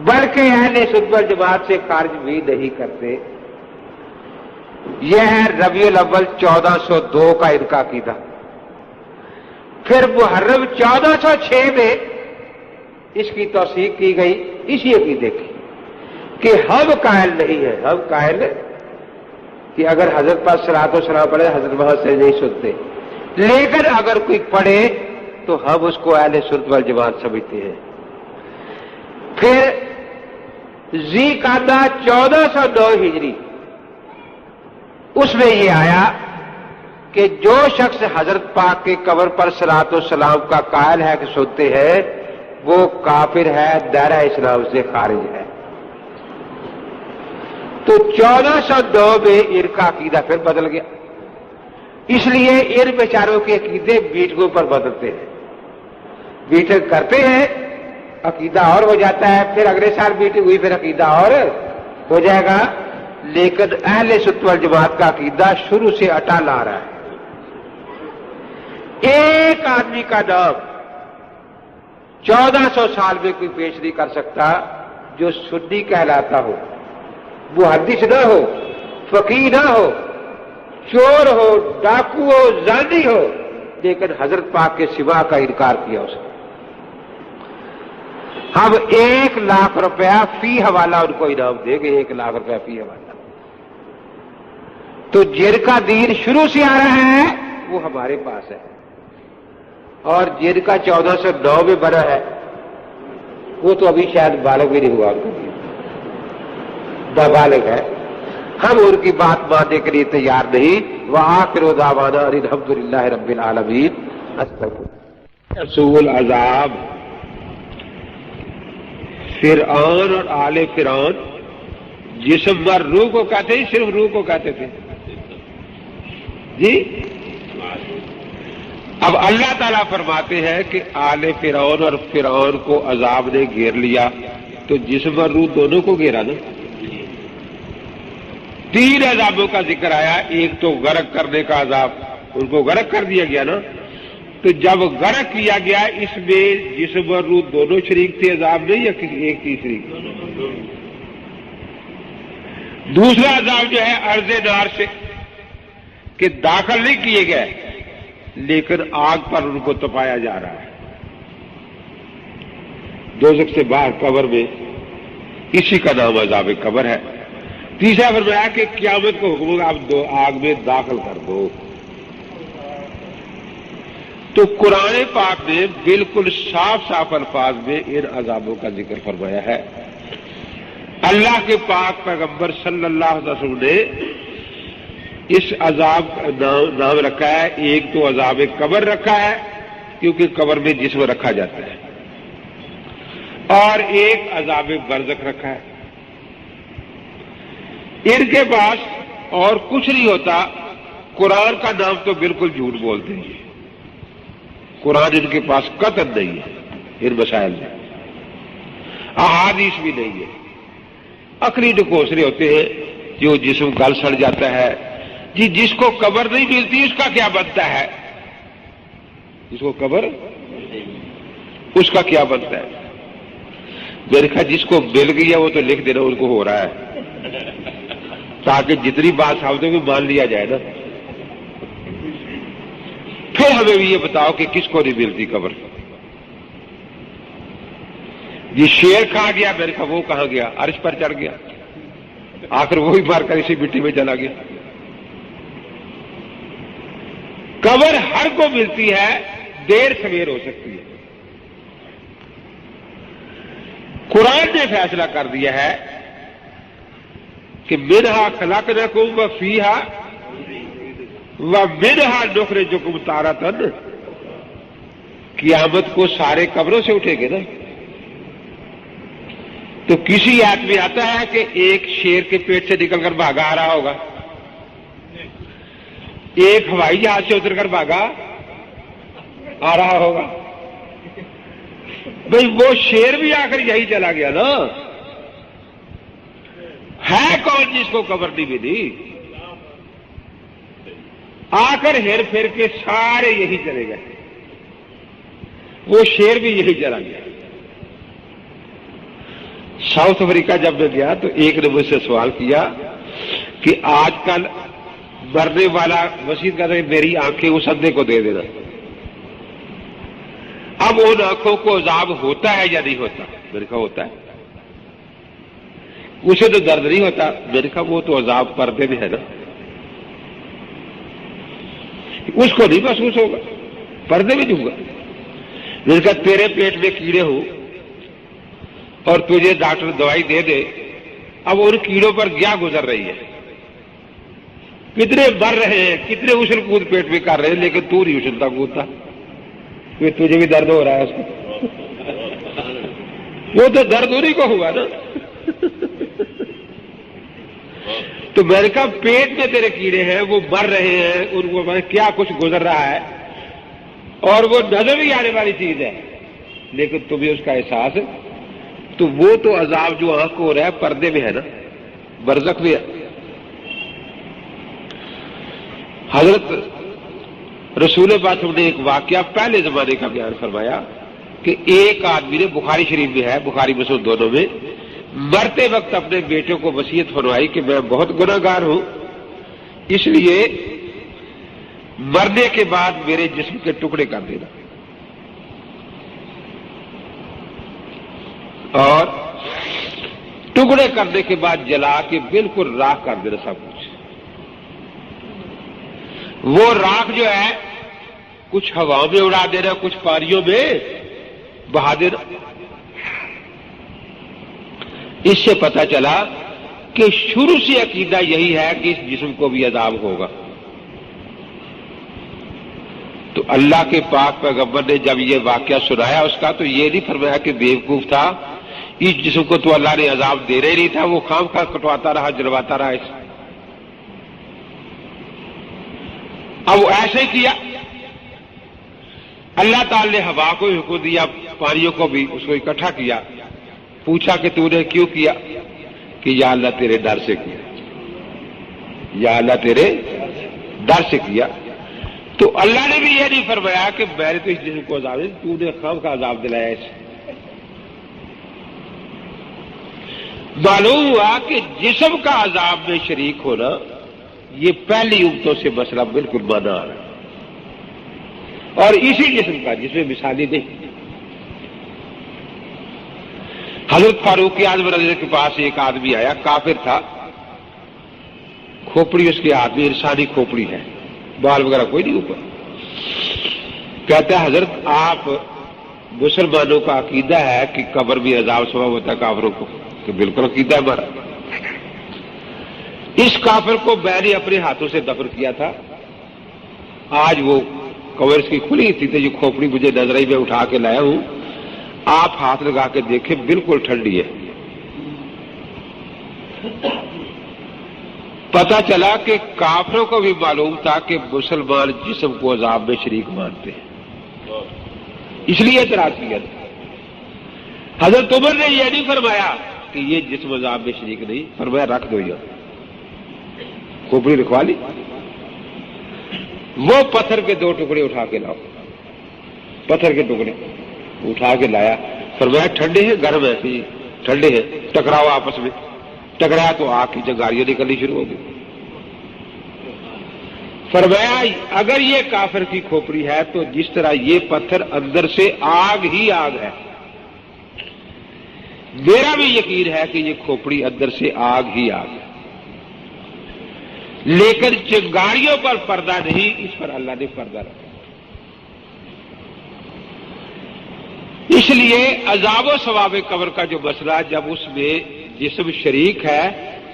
S1: بلکہ اہل سنت والجماعت سے خارج بھی نہیں کرتے. یہ ہے ربیع الاول 1402 کا ان کا عقیدہ. پھر محرم 1406 میں اس کی توثیق کی گئی اسی عقیدے کی کہ ہم قائل نہیں ہیں, ہم قائل کہ اگر حضرت پاک صلاۃ و سلام پڑھے حضرت وہاں سے نہیں سنتے, لیکن اگر کوئی پڑھے تو ہم اس کو اہل سنت والجماعت سمجھتے ہیں. پھر ذی قعدہ 1409 ہجری, اس میں یہ آیا کہ جو شخص حضرت پاک کے قبر پر صلاۃ و سلام کا قائل ہے کہ سنتے ہیں وہ کافر ہے, دائرہ اسلام سے خارج ہے. تو 1409 میں ان کا عقیدہ پھر بدل گیا. اس لیے ان بیچاروں کے عقیدے میٹنگوں پر بدلتے ہیں, میٹنگ کرتے ہیں عقیدہ اور ہو جاتا ہے, پھر اگلے سال میٹنگ ہوئی پھر عقیدہ اور ہو جائے گا. لیکن اہل سنت والجماعت کا عقیدہ شروع سے اٹل آ رہا ہے. ایک آدمی کا نام 1400 سال میں کوئی پیش نہیں کر سکتا جو سنی کہلاتا ہو, محدث نہ ہو, فقیہ نہ ہو, چور ہو, ڈاکو ہو, زانی ہو, لیکن حضرت پاک کے سوا کا انکار کیا اس نے. ہم 1 لاکھ روپیہ فی حوالہ ان کو انعام دیں گے, 1 لاکھ روپیہ فی حوالہ. تو جن کا دین شروع سے آ رہا ہے وہ ہمارے پاس ہے, اور جن کا 1409 میں بنا ہے وہ تو ابھی شاید بالغ بھی نہیں ہوا, ان کا دین نابالغ ہے. ہم ان کی بات ماننے کے لیے تیار نہیں. وآخر دعوانا ان الحمدللہ رب العالمین. رسول عذاب فرعون اور آل فرعون جسم اور روح کو کہتے ہیں, صرف روح کو کہتے تھے جی. اب اللہ تعالیٰ فرماتے ہیں کہ آل فرعون اور فرعون کو عذاب نے گھیر لیا, تو جسم اور روح دونوں کو گھیرا نا. 3 عذابوں کا ذکر آیا. ایک تو غرق کرنے کا عذاب, ان کو غرق کر دیا گیا نا. تو جب غرق کیا گیا اس میں جسم اور روح دونوں شریک تھے عذاب نہیں, یا کسی ایک چیز شریک. دوسرا عذاب جو ہے ارض نار سے, کہ داخل نہیں کیے گئے لیکن آگ پر ان کو تپایا جا رہا ہے دوزخ سے باہر قبر میں. اسی کا نام عذاب قبر ہے. تیسرا فرمایا کہ قیامت کو حکم ہوگا آپ آگ میں داخل کر دو. تو قرآن پاک نے بالکل صاف صاف الفاظ میں ان عذابوں کا ذکر فرمایا ہے. اللہ کے پاک پیغمبر صلی اللہ علیہ وسلم نے اس عذاب کا نام رکھا ہے. ایک تو عذاب قبر رکھا ہے کیونکہ قبر میں جسم رکھا جاتا ہے, اور ایک عذاب برزخ رکھا ہے. ان کے پاس اور کچھ نہیں ہوتا. قرآن کا نام تو بالکل جھوٹ بولتے ہیں, قرآن ان کے پاس قطعاً نہیں ہے. ان مسائل میں احادیث بھی نہیں ہے. عقلی ڈکوسرے ہوتے ہیں جو جسم گل سڑ جاتا ہے. جی جس کو قبر نہیں ملتی اس کا کیا بنتا ہے؟ جس کو قبر اس کا کیا بنتا ہے؟ میرے خیال جس کو مل گئی ہے وہ تو لکھ دینا ان کو ہو رہا ہے تاکہ جتنی بات سامنے بھی مان لیا جائے نا. پھر ہمیں بھی یہ بتاؤ کہ کس کو نہیں ملتی قبر؟ یہ شیر کہاں گیا؟ میرے خیال وہ کہاں گیا؟ عرش پر چڑھ گیا. آخر وہی مار کر اسی مٹی میں چلا گیا. قبر ہر کو ملتی ہے، دیر سویر ہو سکتی ہے. قرآن نے فیصلہ کر دیا ہے کہ منہا خلقناکم وفیہا ومنہا نخرجکم تارۃ. قیامت کو سارے قبروں سے اٹھے گے نا. تو کسی آیت میں آتا ہے کہ ایک شیر کے پیٹ سے نکل کر بھاگا آ رہا ہوگا، ایک ہوائی جہاز سے اتر کر بھاگا آ رہا ہوگا. بھئی وہ شیر بھی آ کر یہی چلا گیا نا. ہے کون جس کو قبر نہیں ملی؟ آ کر ہیر پھر کے سارے یہی چلے گئے. وہ شیر بھی یہی چلا گیا. ساؤتھ افریقہ جب میں گیا تو ایک نے مجھ سے سوال کیا کہ آج کل مرنے والا وسیع کہتا ہے میری آنکھیں اس اندھے کو دے دینا. اب ان آنکھوں کو عذاب ہوتا ہے یا نہیں ہوتا؟ میرے کہا ہوتا ہے. اسے تو درد نہیں ہوتا. میرے کہا وہ تو عذاب پردے میں ہے نا، اس کو نہیں محسوس ہوگا، پردے میں دوں گا. میرے کہا تیرے پیٹ میں کیڑے ہوں اور تجھے ڈاکٹر دوائی دے دے، اب ان کیڑوں پر کیا گزر رہی ہے؟ کتنے مر رہے ہیں، کتنے اچھل کود پیٹ میں کر رہے ہیں، لیکن تو نہیں اچھلتا کودتا. تجھے بھی درد ہو رہا ہے اس کو. وہ تو درد انہیں کو ہوا نا. تو میں نے کہا پیٹ میں تیرے کیڑے ہیں، وہ مر رہے ہیں، ان کو کیا کچھ گزر رہا ہے، اور وہ نظر بھی آنے والی چیز ہے، لیکن تمہیں اس کا احساس ہے. تو وہ تو عذاب جو آنکھ کو ہو رہا ہے پردے میں ہے نا، برزخ میں ہے. حضرت رسول پاک نے ایک واقعہ پہلے زمانے کا بیان فرمایا کہ ایک آدمی نے، بخاری شریف میں ہے، بخاری مسلم دونوں میں، مرتے وقت اپنے بیٹوں کو وصیت فرمائی کہ میں بہت گناہ گار ہوں، اس لیے مرنے کے بعد میرے جسم کے ٹکڑے کر دینا اور ٹکڑے کرنے کے بعد جلا کے بالکل راکھ کر دینا سب کچھ. وہ راکھ جو ہے کچھ ہواؤں میں اڑا دینا، کچھ پانیوں میں بہا دینا. اس سے پتہ چلا کہ شروع سے عقیدہ یہی ہے کہ اس جسم کو بھی عذاب ہوگا. تو اللہ کے پاک پیغمبر نے جب یہ واقعہ سنایا اس کا، تو یہ نہیں فرمایا کہ بیوقوف تھا، اس جسم کو تو اللہ نے عذاب دے رہے نہیں تھا، وہ خام خواہ کٹواتا رہا، جلواتا رہا. اس اب وہ ایسے ہی کیا. اللہ تعالی نے ہوا کو حکم دیا، پانیوں کو بھی، اس کو اکٹھا کیا. پوچھا کہ تو نے کیوں کیا؟ کہ یا اللہ تیرے ڈر سے کیا، یا اللہ تیرے ڈر سے کیا. تو اللہ نے بھی یہ نہیں فرمایا کہ میں نے تو اس جسم کو عذاب دیا، تو نے خام کا عذاب دلایا. اسے معلوم ہوا کہ جسم کا عذاب میں شریک ہونا یہ پہلی امتوں سے مسئلہ بالکل مانا آ رہا ہے، اور اسی جسم کا جس میں مثالی نہیں. حضرت فاروق اعظم رضی اللہ عنہ کے پاس ایک آدمی آیا، کافر تھا، کھوپڑی اس کے ہاتھ میں انسانی کھوپڑی ہے، بال وغیرہ کوئی نہیں اوپر. کہتا ہے حضرت آپ مسلمانوں کا عقیدہ ہے کہ قبر بھی عذاب سبب ہوتا ہے کافروں کو؟ کہ بالکل عقیدہ ہے ہمارا. اس کافر کو میں نے اپنے ہاتھوں سے دفن کیا تھا. آج وہ قبر اس کی کھلی تھی تو یہ کھوپڑی مجھے نظر آئی، میں اٹھا کے لایا ہوں. آپ ہاتھ لگا کے دیکھیں بالکل ٹھنڈی ہے. پتا چلا کہ کافروں کو بھی معلوم تھا کہ مسلمان جسم کو عذاب میں شریک مانتے ہیں، اس لیے اعتراض کیا تھا. حضرت عمر نے یہ نہیں فرمایا کہ یہ جسم عذاب میں شریک نہیں، فرمایا رکھ دو یہ، کھوپڑی رکھوا لی، وہ پتھر کے 2 ٹکڑے اٹھا کے لاؤ، پتھر کے ٹکڑے اٹھا کے لایا، فرمایا ٹھنڈے ہیں، گرم ہے، ٹھنڈے ہیں، ٹکراؤ آپس میں، ٹکرایا تو آگ کی چنگاریاں نکلنی شروع ہو گئی۔ فرمایا اگر یہ کافر کی کھوپڑی ہے تو جس طرح یہ پتھر اندر سے آگ ہی آگ ہے، میرا بھی یقین ہے کہ یہ کھوپڑی اندر سے آگ ہی آگ ہے، لیکن چنگاریوں پر پردہ نہیں، اس پر اللہ نے پردہ رکھا۔ اس لیے عذاب و ثواب قبر کا جو مسئلہ، جب اس میں جسم شریک ہے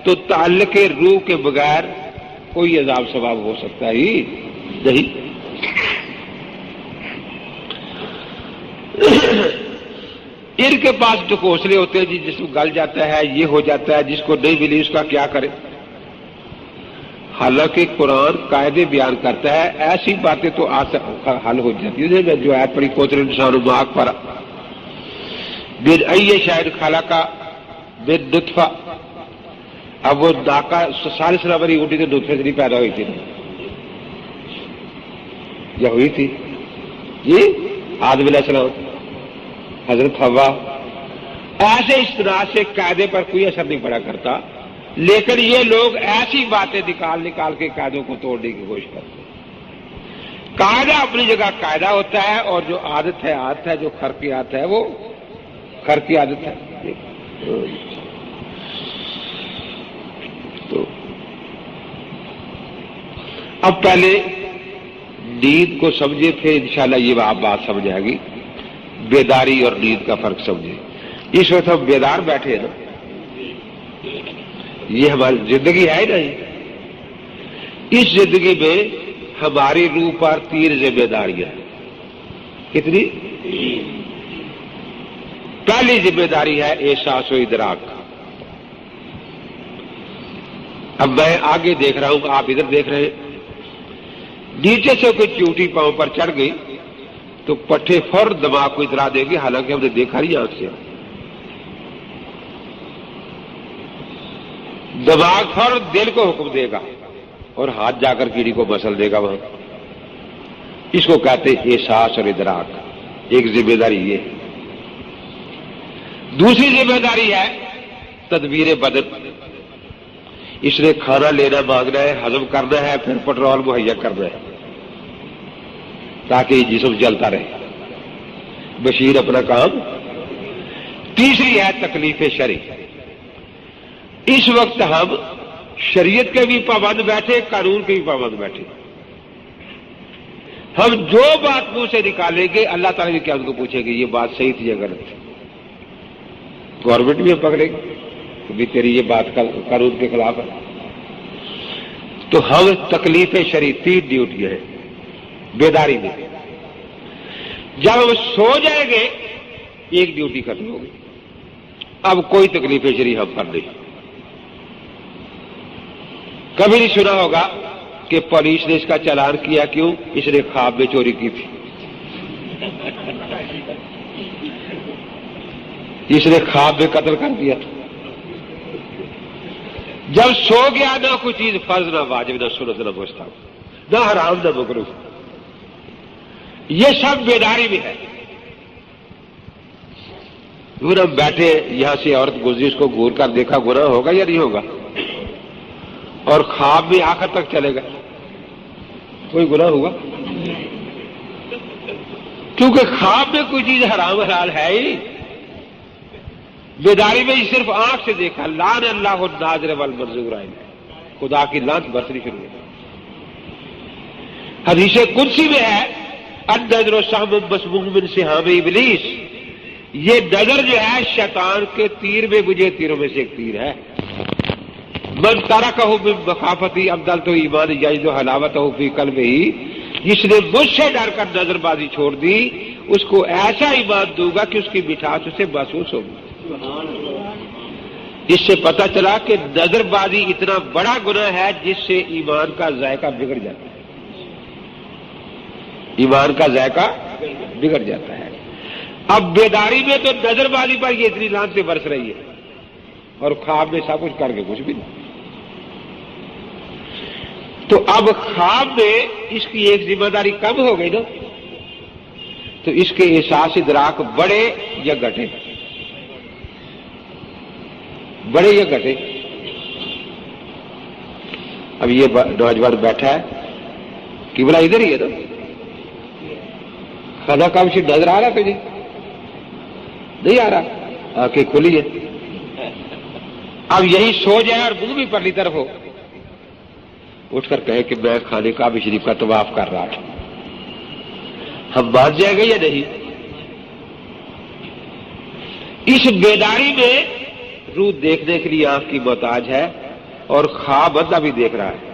S1: تو تعلق روح کے بغیر کوئی عذاب ثواب ہو سکتا ہی نہیں۔ ان کے پاس جو کوسلے ہوتے ہیں، جسم گل جاتا ہے، یہ ہو جاتا ہے، جس کو نہیں ملی اس کا کیا کرے؟ حالانکہ قرآن قاعدے بیان کرتا ہے، ایسی باتیں تو حل ہو جاتی ہیں۔ میں جو آیت پڑھی کوثر انسان ماک پر بن ای شاید خالقہ بن نطفہ، اب وہ ناکا 40 سال بری اٹھی تو نطفے سے نہیں پیدا ہوئی تھی یا ہوئی تھی؟ جی آدم علیہ السلام، حضرت حوا، ایسے اس طرح سے قاعدے پر کوئی اثر نہیں پڑا کرتا، لیکن یہ لوگ ایسی باتیں نکال کے قاعدوں کو توڑنے کی کوشش کرتے ہیں۔ قاعدہ اپنی جگہ قاعدہ ہوتا ہے، اور جو عادت ہے، جو خرقیات ہے وہ خر کی عادت ہے۔ تو اب پہلے نیند کو سمجھے، پھر انشاءاللہ یہ آپ بات سمجھ آئے گی، بیداری اور نیند کا فرق سمجھے۔ اس وقت ہم بیدار بیٹھے ہیں نا، یہ ہماری زندگی ہے نا، اس زندگی میں ہماری روح پر 3 ذمہ داریاں ہیں۔ کتنی؟ پہلی ذمہ داری ہے احساس و ادراک۔ اب میں آگے دیکھ رہا ہوں، آپ ادھر دیکھ رہے ہیں، نیچے سے کوئی چیوٹی پاؤں پر چڑھ گئی تو پٹھے فوراً دماغ کو اطلاع دے گی، حالانکہ ہم نے دیکھا نہیں آنکھ سے۔ دماغ فوراً دل کو حکم دے گا اور ہاتھ جا کر کیڑی کو مسل دے گا وہاں۔ اس کو کہتے ہیں احساس اور ادراک۔ ایک ذمہ داری یہ ہے۔ دوسری ذمہ داری ہے تدبیر بدن۔ اس نے کھانا لینا مانگنا ہے، ہضم کرنا ہے، پھر پٹرول مہیا کرنا ہے تاکہ یہ جسم چلتا رہے، مشین اپنا کام۔ تیسری ہے تکلیف شرعی۔ اس وقت ہم شریعت کے بھی پابند بیٹھے، قانون کے بھی پابند بیٹھے، ہم جو بات منہ سے نکالیں گے اللہ تعالیٰ بھی کیا ان کو پوچھیں گے یہ بات صحیح تھی یا غلط تھی؟ گورنمنٹ بھی ہم پکڑے گی کہ بھی تیری یہ بات قانون کے خلاف ہے۔ تو ہم تکلیف شرعی 3 ڈیوٹیاں ہیں بیداری میں۔ جب ہم سو جائیں گے ایک ڈیوٹی ختم ہوگی، اب کوئی تکلیف شرعی ہم پر نہیں۔ کبھی نہیں سنا ہوگا کہ پولیس نے اس کا چالان کیا، کیوں؟ اس نے خواب میں چوری کی تھی، اس نے خواب میں قتل کر دیا تھا۔ جب سو گیا نہ کوئی چیز فرض، نہ واجب، نہ سنت، نہ مستحب، نہ حرام، نہ مکروہ، یہ سب بیداری میں ہے۔ پھر ہم بیٹھے، یہاں سے عورت گزری، اس کو گور کر دیکھا، گناہ ہوگا یا نہیں ہوگا؟ اور خواب میں آخر تک چلے گا، کوئی گناہ ہوگا؟ کیونکہ خواب میں کوئی چیز حرام حلال ہے ہی، بیداری میں صرف آنکھ سے دیکھا۔ لعن اللہ الناظر والمنظور عین، خدا کی لعنت برسنی شروع ہے۔ حدیث قدسی میں ہے النظر سہم مسموم من سہام ابلیس، یہ نظر جو ہے شیطان کے تیر میں، مجھے تیروں میں سے ایک تیر ہے۔ من ترکہ من مخافتی افضل تو ایمان یجد حلاوتہ فی قلبہ، جس نے مجھ سے ڈر کر نظر بازی چھوڑ دی اس کو ایسا ایمان دوں گا کہ اس کی مٹھاس اسے محسوس ہوگی۔ اس سے پتہ چلا کہ نظر بازی اتنا بڑا گناہ ہے جس سے ایمان کا ذائقہ بگڑ جاتا ہے، ایمان کا ذائقہ بگڑ جاتا ہے۔ اب بیداری میں تو نظر بازی پر یہ اتنی لعنتیں برس رہی ہے اور خواب میں سب کچھ کر کے کچھ بھی نہیں. تو اب خواب میں اس کی ایک ذمہ داری کم ہو گئی نا، تو اس کے احساس ادراک بڑے یا گھٹے؟ بڑے یا گھٹے؟ اب یہ نوجوان بیٹھا ہے قبلہ ادھر ہی ہے نا، خدا کام سے نظر آ رہا تجھے؟ نہیں آ رہا، آنکھیں کھلی ہے. اب یہی سو جائے اور منہ بھی پرلی طرف ہو، اٹھ کر کہے کہ میں خانے کعبہ شریف کا طواف کر رہا تھا، ہم مان جائیں گے یا نہیں؟ اس بیداری میں روح دیکھنے کے لیے آنکھ کی محتاج ہے اور خواب بندہ بھی دیکھ رہا ہے.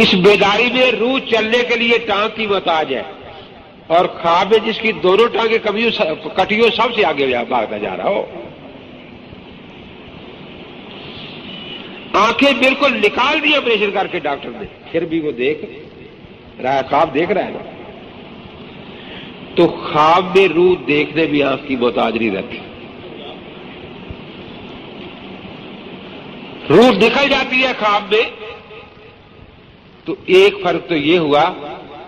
S1: اس بیداری میں روح چلنے کے لیے ٹانگ کی محتاج ہے اور خواب میں جس کی دونوں ٹانگیں کٹیوں سب سے آگے بھاگتا جا رہا ہو. آنکھیں بالکل نکال دی آپریشن کر کے ڈاکٹر نے، پھر بھی وہ دیکھ رہا ہے، خواب دیکھ رہا ہے نا. تو خواب میں روح دیکھنے بھی آنکھ کی محتاج نہیں رہتی. روح نکل جاتی ہے خواب میں، تو ایک فرق تو یہ ہوا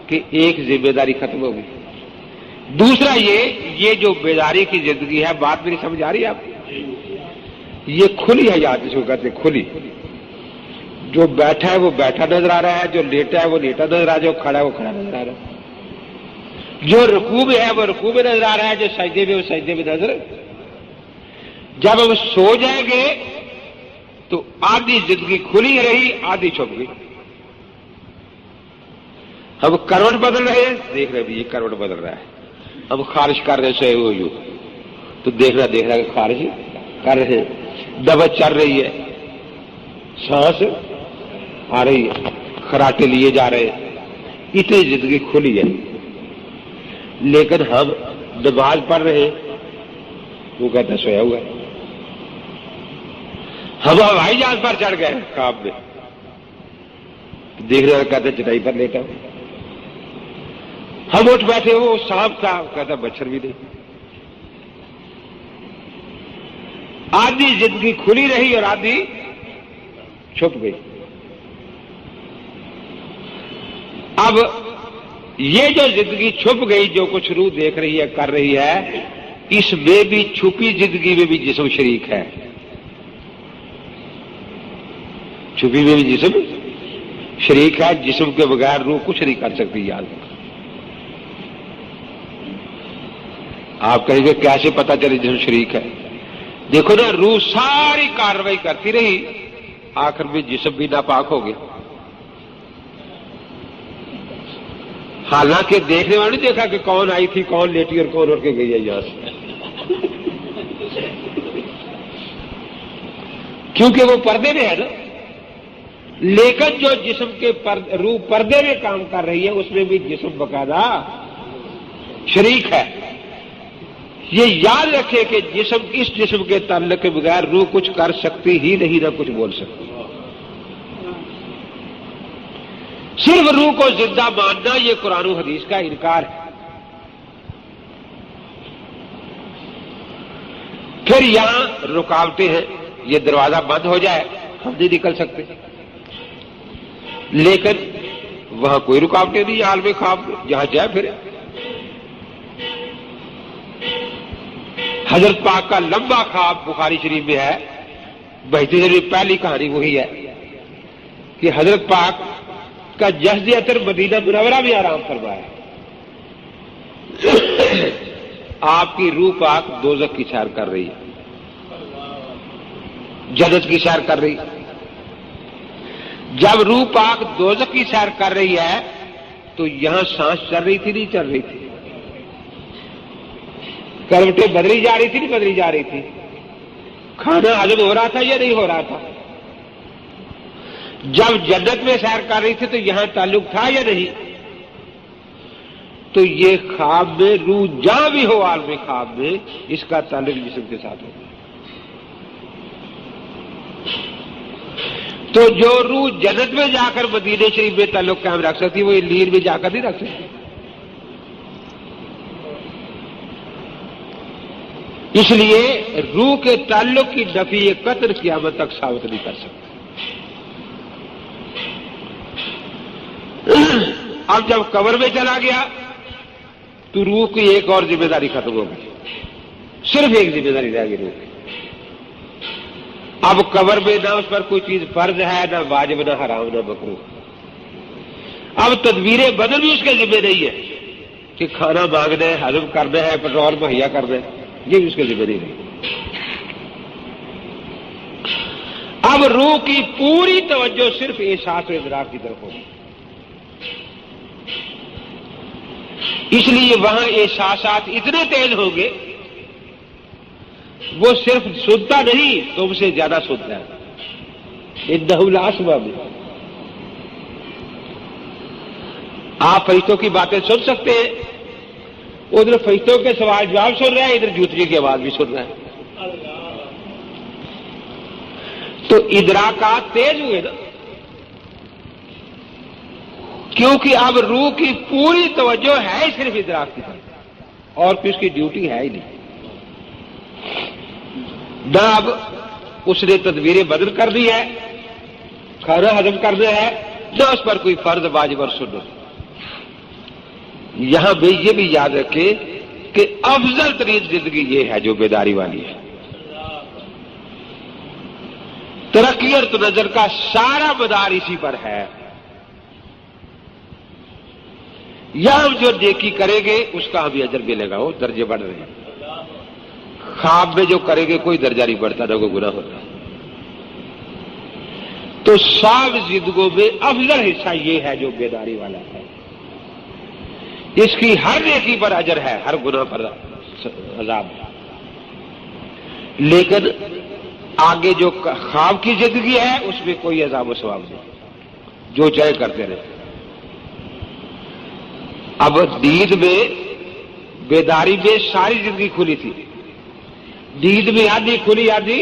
S1: کہ ایک ذمہ داری ختم ہو گئی. دوسرا یہ جو بیداری کی زندگی ہے، بات میری سمجھ آ رہی ہے آپ کو؟ یہ کھلی حیات جس کو کہتے ہیں، کھلی. جو بیٹھا ہے وہ بیٹھا نظر آ رہا ہے، جو لیٹا ہے وہ لیٹا نظر آ رہا ہے، جو کھڑا ہے وہ کھڑا نظر آ رہا ہے، جو رکوع میں ہے وہ رکوع میں نظر آ رہا ہے، جو سجدے میں وہ سجدے میں نظر. جب ہم سو جائیں گے تو آدھی زندگی کھلی رہی، آدھی چھپ گئی. ہم کروٹ بدل رہے ہیں، دیکھ رہے بھی یہ کروٹ بدل رہا ہے. ہم خارش کر رہے سوئے ہوئے یوں، تو دیکھ رہا کہ خارش کر رہے ہیں. نبض چل رہی ہے، سانس آ رہی ہے، خراٹے لیے جا رہے ہیں. اتنی زندگی کھلی ہے. لیکن ہم نماز پڑھ رہے ہیں، وہ کہتا ہے سویا ہوا ہے. ہم ہوائی جہاز پر چڑھ گئے خواب میں، دیکھ رہے کہتے چٹائی پر لیٹا ہوں. ہم اٹھ بیٹھے، وہ سانپ تھا، کہتا مچھر بھی نہیں. آدھی زندگی کھلی رہی اور آدھی چھپ گئی. اب یہ جو زندگی چھپ گئی، جو کچھ روح دیکھ رہی ہے، کر رہی ہے، اس میں بھی چھپی زندگی میں بھی جسم شریک ہے. چھپی میں بھی جسم شریک ہے. جسم کے بغیر روح کچھ نہیں کر سکتی. یاد رکھو. آپ کہیں گے کیسے پتا چلے جسم شریک ہے؟ دیکھو نا، روح ساری کارروائی کرتی رہی، آخر میں جسم بھی ناپاک ہو گیا. حالانکہ دیکھنے والے نے دیکھا کہ کون آئی تھی، کون لیٹی اور کون اٹھ کے گئی ہے یہاں سے، کیونکہ وہ پردے میں ہے نا. لیکن جو جسم کے روح پردے میں کام کر رہی ہے، اس میں بھی جسم باقاعدہ شریک ہے. یہ یاد رکھے کہ اس جسم کے تعلق کے بغیر روح کچھ کر سکتی ہی نہیں، نہ کچھ بول سکتی. صرف روح کو زندہ ماننا یہ قرآن و حدیث کا انکار ہے. پھر یہاں رکاوٹیں ہیں. یہ دروازہ بند ہو جائے ہم نہیں نکل سکتے، لیکن وہاں کوئی رکاوٹیں نہیں. عالم خواب جہاں جائے پھر. حضرت پاک کا لمبا خواب بخاری شریف میں ہے. بہتی شریف پہلی کہانی وہی ہے کہ حضرت پاک کا جسد اطہر مدینہ منورہ میں آرام فرمایا. آپ کی روح پاک دوزخ کی سیر کر رہی ہے، جنت کی سیر کر رہی. جب روح پاک دوزخ کی سیر کر رہی ہے تو یہاں سانس چل رہی تھی نہیں چل رہی تھی؟ کروٹیں بدلی جا رہی تھی نہیں بدلی جا رہی تھی؟ کھانا ہضم ہو رہا تھا یا نہیں ہو رہا تھا؟ جب جنت میں سیر کر رہی تھی تو یہاں تعلق تھا یا نہیں؟ تو یہ خواب میں روح جہاں بھی ہو عالم خواب میں، اس کا تعلق جسم کے ساتھ ہوگا. تو جو روح جنت میں جا کر مدینہ شریف میں تعلق قائم رکھ سکتی، وہ نیند میں جا کر نہیں رکھ سکتی. اس لیے روح کے تعلق کی نفی قطر قیامت تک ثابت نہیں کر سکتے۔ اب جب قبر میں چلا گیا تو روح کی ایک اور ذمہ داری ختم ہو گئی، صرف ایک ذمہ داری رہ گئی روح کی۔ اب قبر میں نہ اس پر کوئی چیز فرض ہے، نہ واجب، نہ حرام، نہ مکروہ۔ اب تدبیر بدل بھی اس کے ذمہ نہیں ہے کہ کھانا مانگنا ہے، ہضم کرنا ہے، پیٹرول مہیا کرنا ہے، یہ بھی اس کے ذمہ نہیں ہے۔ اب روح کی پوری توجہ صرف احساس و ادراک کی طرف ہوگی، اس لیے وہاں احساسات اتنے تیز ہوں گے، وہ صرف سنتا نہیں، تم سے زیادہ سنتا ہے۔ انہ لاسمع بھی، آپ فرشتوں کی باتیں سن سکتے ہیں، ادھر فرشتوں کے سوال جواب سن رہے ہیں، ادھر جوتری کی آواز بھی سن رہے ہیں، تو ادراکات تیز ہوئے نا، کیونکہ اب روح کی پوری توجہ ہے ہی صرف ادراک کی طرف، اور پھر اس کی ڈیوٹی ہے ہی نہیں۔ نہ اب اس نے تدبیریں بدل کر دی ہے، کھانا ہضم کرنا ہے، نہ اس پر کوئی فرض واجب اور سنت۔ یہاں بھی یہ بھی یاد رکھیں کہ افضل ترین زندگی یہ ہے جو بیداری والی ہے۔ ترقی اور تنزل کا سارا مدار اسی پر ہے۔ یہاں ہم جو نیکی کریں گے اس کا ہمیں اجر ملے گا، وہ درجے بڑھ رہے ہیں۔ خواب میں جو کریں گے کوئی درجہ نہیں بڑھتا، نہ کوئی گناہ ہوتا۔ تو سب زندگیوں میں افضل حصہ یہ ہے جو بیداری والا ہے، اس کی ہر نیکی پر اجر ہے، ہر گناہ پر عذاب ہے۔ لیکن آگے جو خواب کی زندگی ہے اس میں کوئی عذاب و ثواب نہیں، جو چاہے کرتے رہے۔ اب نیند میں بیداری میں ساری زندگی کھلی تھی، نیند میں آدھی کھلی، آدھی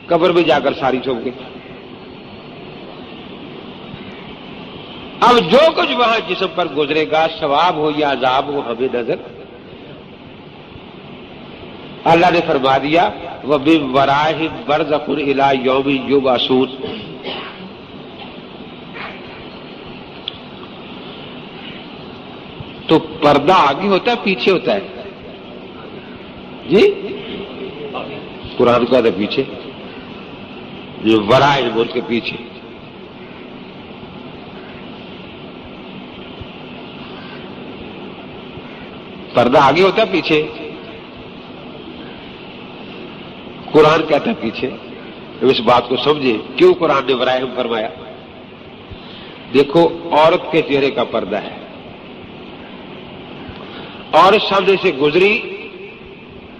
S1: قبر میں جا کر ساری چھوپ گئی۔ اب جو کچھ وہاں جسم پر گزرے گا، ثواب ہو یا عذاب ہو، ہمیں نظر اللہ نے فرما دیا وَمِن وَرَائِهِمْ بَرْزَخٌ إِلَىٰ يَوْمِ يُبْعَثُونَ۔ تو پردہ آگے ہوتا ہے پیچھے ہوتا ہے جی؟ قرآن کا تھا پیچھے، جو ورائے بول کے پیچھے۔ پردہ آگے ہوتا ہے پیچھے، قرآن کہتا ہے پیچھے۔ اس بات کو سمجھے کیوں قرآن نے ورائے فرمایا۔ دیکھو عورت کے چہرے کا پردہ ہے، عورت سامنے سے گزری،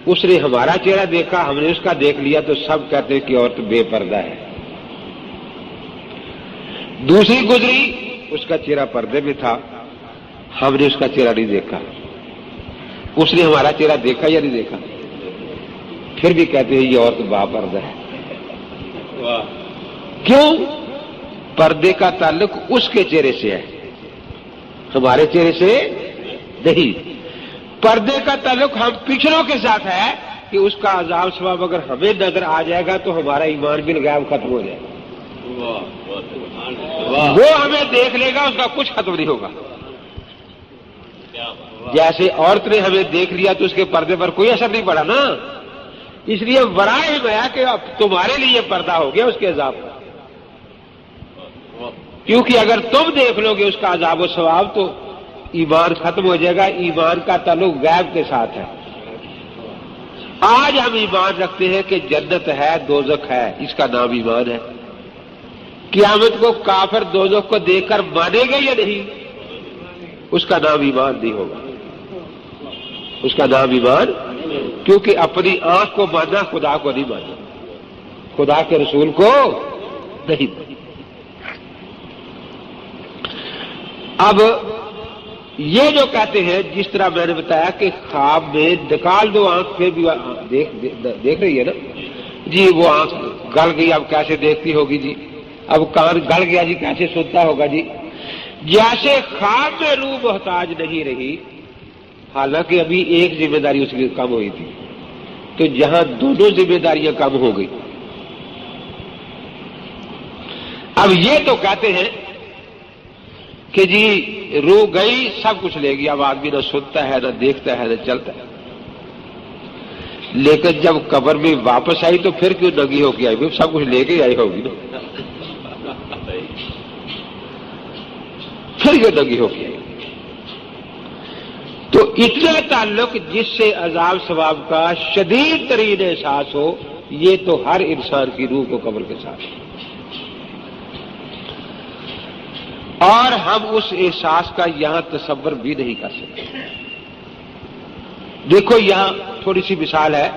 S1: اس نے ہمارا چہرہ دیکھا، ہم نے اس کا دیکھ لیا، تو سب کہتے ہیں کہ عورت بے پردہ ہے۔ دوسری گزری، اس کا چہرہ پردے میں تھا، ہم نے اس کا چہرہ نہیں دیکھا، اس نے ہمارا چہرہ دیکھا یا نہیں دیکھا، پھر بھی کہتے ہیں یہ عورت با پردہ ہے۔ کیوں؟ پردے کا تعلق اس کے چہرے سے ہے، ہمارے چہرے سے نہیں۔ پردے کا تعلق ہم پچھلوں کے ساتھ ہے کہ اس کا عذاب ثواب اگر ہمیں نظر آ جائے گا تو ہمارا ایمان بالغیب ختم ہو جائے گا، وہ ہمیں دیکھ لے گا، اس کا کچھ ختم نہیں ہوگا۔ جیسے عورت نے ہمیں دیکھ لیا تو اس کے پردے پر کوئی اثر نہیں پڑا نا، اس لیے ورائے گیا کہ اب تمہارے لیے پردہ ہو گیا اس کے عذاب کا، کیونکہ اگر تم دیکھ لو گے اس کا عذاب و ثواب تو ایمان ختم ہو جائے گا۔ ایمان کا تعلق غیب کے ساتھ ہے۔ آج ہم ایمان رکھتے ہیں کہ جنت ہے، دوزخ ہے، اس کا نام ایمان ہے۔ قیامت کو کافر دوزخ کو دیکھ کر مانے گا یا نہیں؟ اس کا نام ایمان نہیں ہوگا، اس کا نام ایمان، کیونکہ اپنی آنکھ کو ماننا، خدا کو نہیں ماننا، خدا کے رسول کو نہیں ماننا۔ اب یہ جو کہتے ہیں، جس طرح میں نے بتایا کہ خواب میں نکال دو آنکھ، پھر بھی دیکھ رہی ہے نا جی، وہ آنکھ گل گئی، اب کیسے دیکھتی ہوگی جی، اب کان گل گیا جی، کیسے سنتا ہوگا جی۔ جیسے خواب میں روح محتاج نہیں رہی، حالانکہ ابھی ایک ذمہ داری اس کی کم ہوئی تھی، تو جہاں دونوں ذمہ داریاں کم ہو گئی. اب یہ تو کہتے ہیں کہ جی روح گئی سب کچھ لے گی، اب آدمی نہ سنتا ہے نہ دیکھتا ہے نہ چلتا ہے. لیکن جب قبر میں واپس آئی تو پھر کیوں ننگی ہو کے آئی؟ وہ سب کچھ لے کے آئی ہوگی نا، پھر کیوں ننگی ہو کے آئی؟ تو اتنا تعلق جس سے عذاب ثواب کا شدید ترین احساس ہو، یہ تو ہر انسان کی روح کو قبر کے ساتھ، اور ہم اس احساس کا یہاں تصور بھی نہیں کر سکتے. دیکھو یہاں تھوڑی سی مثال ہے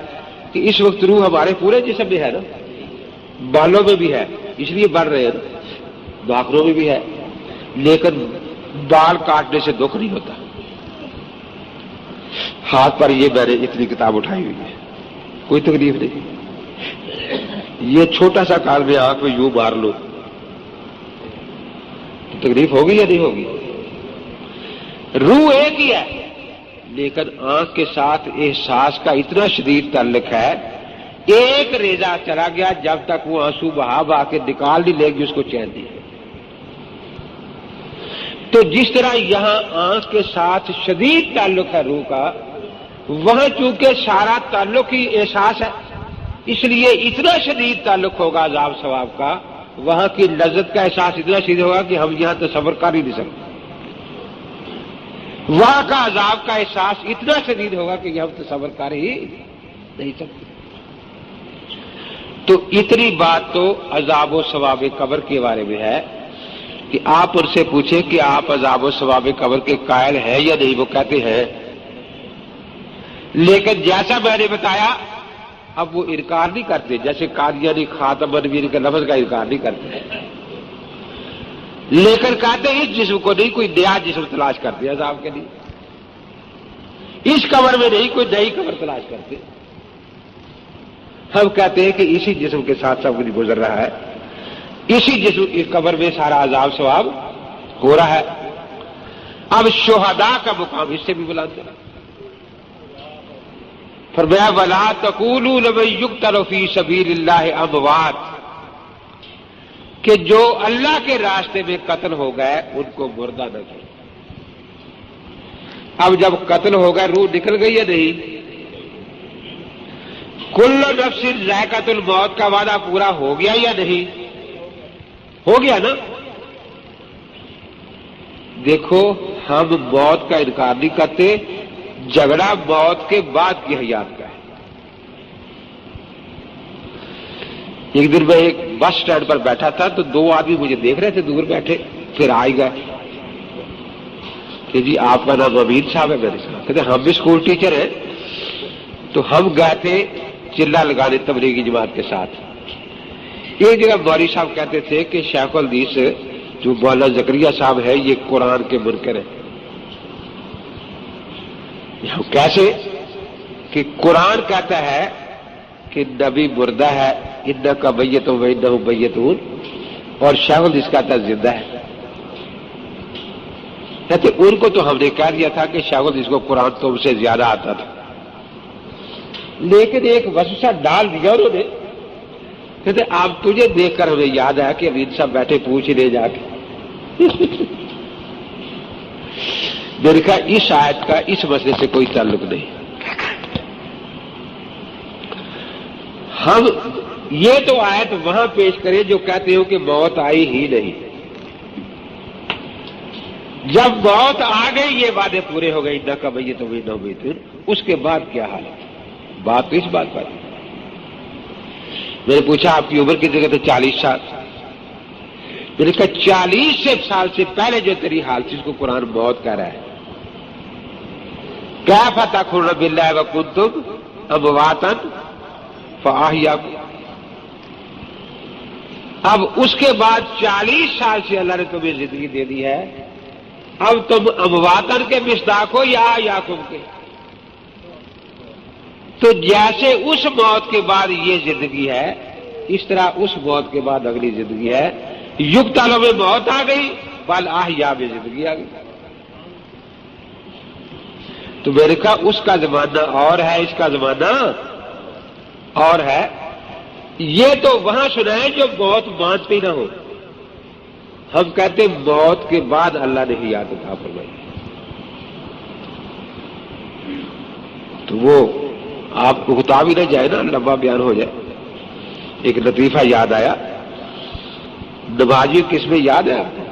S1: کہ اس وقت روح ہمارے پورے جسم میں ہے نا، بالوں میں بھی ہے اس لیے بڑھ رہے ہیں، باکروں میں بھی ہے، لیکن بال کاٹنے سے دکھ نہیں ہوتا. ہاتھ پر یہ میں نے اتنی کتاب اٹھائی ہوئی ہے، کوئی تکلیف نہیں. یہ چھوٹا سا کال میں آنکھ میں یوں مار لو تو تکلیف ہوگی یا نہیں ہوگی؟ روح ایک ہی ہے، لیکن آنکھ کے ساتھ احساس کا اتنا شدید تعلق ہے، ایک ریزہ چلا گیا جب تک وہ آنسو بہا بہا کے نکال نہیں لے گی اس کو چین نہیں. تو جس طرح یہاں آنکھ کے ساتھ شدید تعلق ہے روح کا، وہاں چونکہ سارا تعلق ہی احساس ہے، اس لیے اتنا شدید تعلق ہوگا عذاب ثواب کا، وہاں کی لذت کا احساس اتنا شدید ہوگا کہ ہم یہاں تصور کر ہی نہیں سکتے. وہاں کا عذاب کا احساس اتنا شدید ہوگا کہ ہم تصور کر ہی نہیں سکتے. تو اتنی بات تو عذاب و ثواب قبر کے بارے میں ہے کہ آپ ان سے پوچھیں کہ آپ عذاب و ثواب قبر کے قائل ہیں یا نہیں، وہ کہتے ہیں. لیکن جیسا میں نے بتایا اب وہ انکار نہیں کرتے، جیسے قادیانی خاتم النبیین کے لفظ کا انکار نہیں کرتے، لیکن کہتے ہیں اس جسم کو نہیں، کوئی نیا جسم تلاش کرتے عذاب کے لیے، اس قبر میں نہیں کوئی نئی قبر تلاش کرتے. ہم کہتے ہیں کہ اسی جسم کے ساتھ سب کچھ گزر رہا ہے، اسی جسم اس قبر میں سارا عذاب ثواب ہو رہا ہے. اب شہداء کا مقام اس سے بھی بلند ہے. فرمایا وَلَا تَقُولُوا لَمَن يُقْتَلُ فِي سَبِيلِ اللَّهِ أَمْوَاتٌ، کہ جو اللہ کے راستے میں قتل ہو گئے ان کو مردہ نہ کرو. اب جب قتل ہو گئے روح نکل گئی یا نہیں؟ کل نفس ذائقۃ الموت کا وعدہ پورا ہو گیا یا نہیں؟ ہو گیا نا. دیکھو ہم موت کا انکار نہیں کرتے، جھگڑا موت کے بعد کی حیات کا ہے. ایک دن میں ایک بس سٹینڈ پر بیٹھا تھا تو دو آدمی مجھے دیکھ رہے تھے دور بیٹھے، پھر آئے گئے کہ جی آپ کا نام امین صاحب ہے؟ میرے ساتھ کہتے ہم بھی اسکول ٹیچر ہیں. تو ہم گئے تھے چلا لگانے تبلیغی جماعت کے ساتھ. ایک جگہ مولوی صاحب کہتے تھے کہ شیخ الحدیث جو مولانا زکریا صاحب ہے یہ قرآن کے منکر ہیں. کیسے کہ قرآن کہتا ہے کہ نبی مردہ ہے، انک میت و انہم میتون، اور شیخ الحدیث کہتا ہے زندہ ہے. کہتے ان کو تو ہم نے کہہ دیا تھا کہ شیخ الحدیث کو قرآن تم سے زیادہ آتا تھا، لیکن ایک وسوسہ ڈال دیا انہوں نے. کہتے آپ تجھے دیکھ کر ہمیں یاد آیا کہ امین صاحب بیٹھے پوچھ لے جا کے. میں نے کہا اس آیت کا اس مسئلے سے کوئی تعلق نہیں. ہم یہ تو آیت وہاں پیش کریں جو کہتے ہو کہ موت آئی ہی نہیں. جب موت آ گئی یہ وعدے پورے ہو گئے نہ کبھی تو نہ ہوئی تھی، اس کے بعد کیا حال ہے؟ بات تو اس بات پر. میں نے پوچھا آپ کی عمر کتنی؟ کہتے 40 سال. میں نے کہا 40 سال سے پہلے جو تیری حال تھی اس کو قرآن موت کہہ رہا ہے. کیف تکفرون باللہ وکنتم امواتا فاحیاکم. اب اس کے بعد 40 سال سے اللہ نے تمہیں زندگی دے دی ہے، اب تم امواتن کے مصداق ہو یا احیاکم کے. تو جیسے اس موت کے بعد یہ زندگی ہے اس طرح اس موت کے بعد اگلی زندگی ہے. یقتل میں موت آ گئی، بل احیا میں زندگی آ گئی. تو میں نے کہا اس کا زمانہ اور ہے، اس کا زمانہ اور ہے یہ تو وہاں سنائے جو موت مانتے نہ ہو. ہم کہتے موت کے بعد اللہ نے حیات عطا فرمائی. تو وہ آپ کو بتا بھی نہ جائے نا، لمبا بیان ہو جائے. ایک لطیفہ یاد آیا. نمازی کس میں یاد ہے آپ کو؟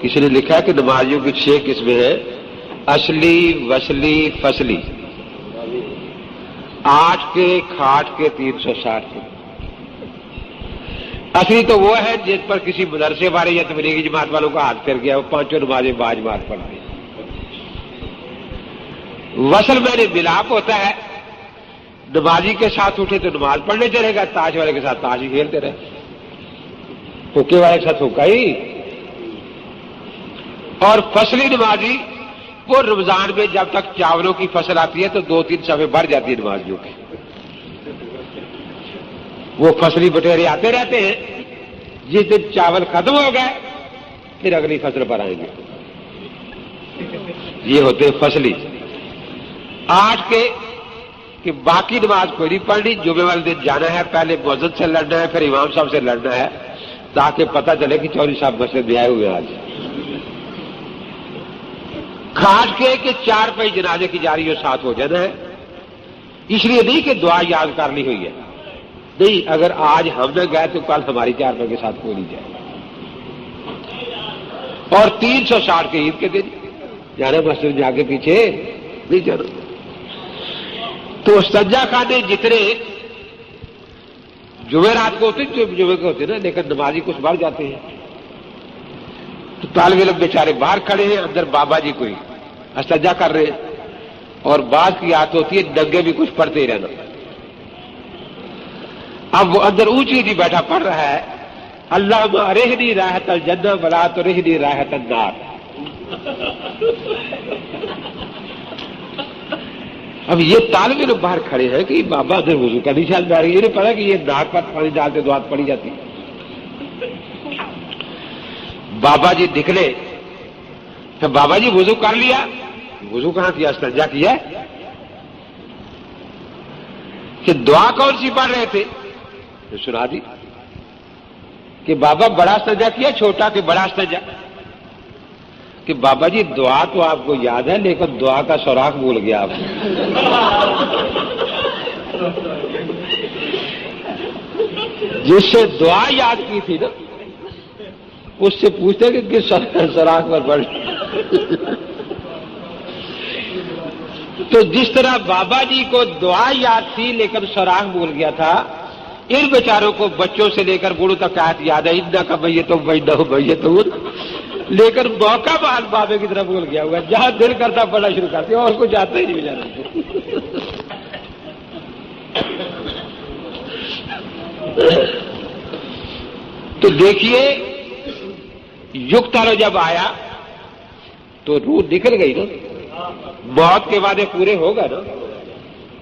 S1: کسی نے لکھا ہے کہ نمازیوں کی 6 قسمیں ہیں: اصلی، وصلی، فصلی. 8 کے، کھاٹ کے، 360 کے. اصلی تو وہ ہے جس پر کسی مدرسے والے یا تبلیغی جماعت والوں کا ہاتھ پھر گیا، وہ 5 نمازیں باج مار پڑتے ہیں. وصل میں نے ملاپ ہوتا ہے، نمازی کے ساتھ اٹھے تو نماز پڑھنے چلے گا، تاش والے کے ساتھ تاش ہی کھیلتے رہے، حکے والے کے ساتھ حکا ہی. اور فصلی نمازی وہ رمضان میں جب تک چاولوں کی فصل آتی ہے تو 2-3 صفحے بڑھ جاتی ہے نمازیوں کی. وہ فصلی بٹیرے آتے رہتے ہیں، جس دن چاول ختم ہو گئے پھر اگلی فصل پر آئیں گے. یہ ہوتے ہیں فصلی. 8 کے کہ باقی نماز کوئی نہیں پڑھنی، جمعے والے دن جانا ہے، پہلے مؤذن سے لڑنا ہے، پھر امام صاحب سے لڑنا ہے، تاکہ پتہ چلے کہ چودھری صاحب مسجد میں آئے ہوئے آج. کھاٹ کے کہ 4 پہ جنازے کی جاری اور ساتھ ہو جانا ہے. اس لیے نہیں کہ دعا یاد کر لی ہوئی ہے، نہیں، اگر آج ہم نہ گئے تو کل ہماری 4 پہ کے ساتھ کوئی نہیں جائے. اور 360 کے عید کے دن جانا مسجد میں آگے پیچھے نہیں جانا. تو سجا خانے جتنے جمعرات کو ہوتے جو جمعے کے ہوتے نا، لیکن نمازی کچھ بڑھ جاتے ہیں. تو طالب علم بیچارے باہر کھڑے ہیں، اندر بابا جی کوئی سجا کر رہے ہیں، اور بعض کی عادت ہوتی ہے ڈنگے بھی کچھ پڑھتے ہی رہنا. اب وہ اندر اونچی نہیں بیٹھا پڑھ رہا ہے: اللہ رہنی راحت الجنہ ولا تو رہنی راحت النار. اب یہ طالب علم باہر کھڑے ہیں کہ بابا اندر وضو کرنی شاید بیٹھ رہی ہے، یہ نہیں پڑا کہ یہ ناک پر پانی ڈالتے دعات پڑی جاتی. بابا جی نکلے تو بابا جی وضو کر لیا. وضو کہاں کیا؟ استنجا کیا. کہ دعا کون سی پڑھ رہے تھے؟ سنا دی کہ بابا بڑا استنجا کیا، چھوٹا کہ بڑا استنجا. کہ بابا جی دعا تو آپ کو یاد ہے، لیکن دعا کا سوراخ بھول گیا آپ. جس سے دعا یاد کی تھی نا، اس سے پوچھتے کہ کس سوراخ پر پڑ. تو جس طرح بابا جی کو دعا یاد تھی لیکن سوراخ بھول گیا تھا، ان بیچاروں کو بچوں سے لے کر بوڑھوں تک آیت یاد ہے: اِنَّ کَ مَيِّتٌ وَإِنَّهُم مَيِّتُونَ. لیکن موقع بال بابے کی طرف بھول گیا ہوا، جہاں دل کرتا پڑھنا شروع کرتے اور کو جاتے ہی نہیں بیچارے. تو دیکھیے یقتل جب آیا تو روح نکل گئی نا، موت کے وعدے پورے ہوگا نا،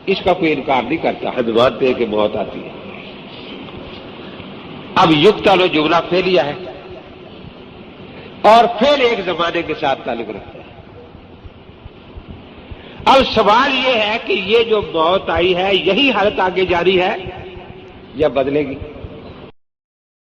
S1: اس کا کوئی انکار نہیں کرتا. ہم مانتے ہیں کہ موت آتی ہے. اب یقتل جملہ پھیلیا ہے اور پھر ایک زمانے کے ساتھ تعلق رکھتا ہے. اب سوال یہ ہے کہ یہ جو موت آئی ہے یہی حالت آگے جاری ہے یا بدلے گی؟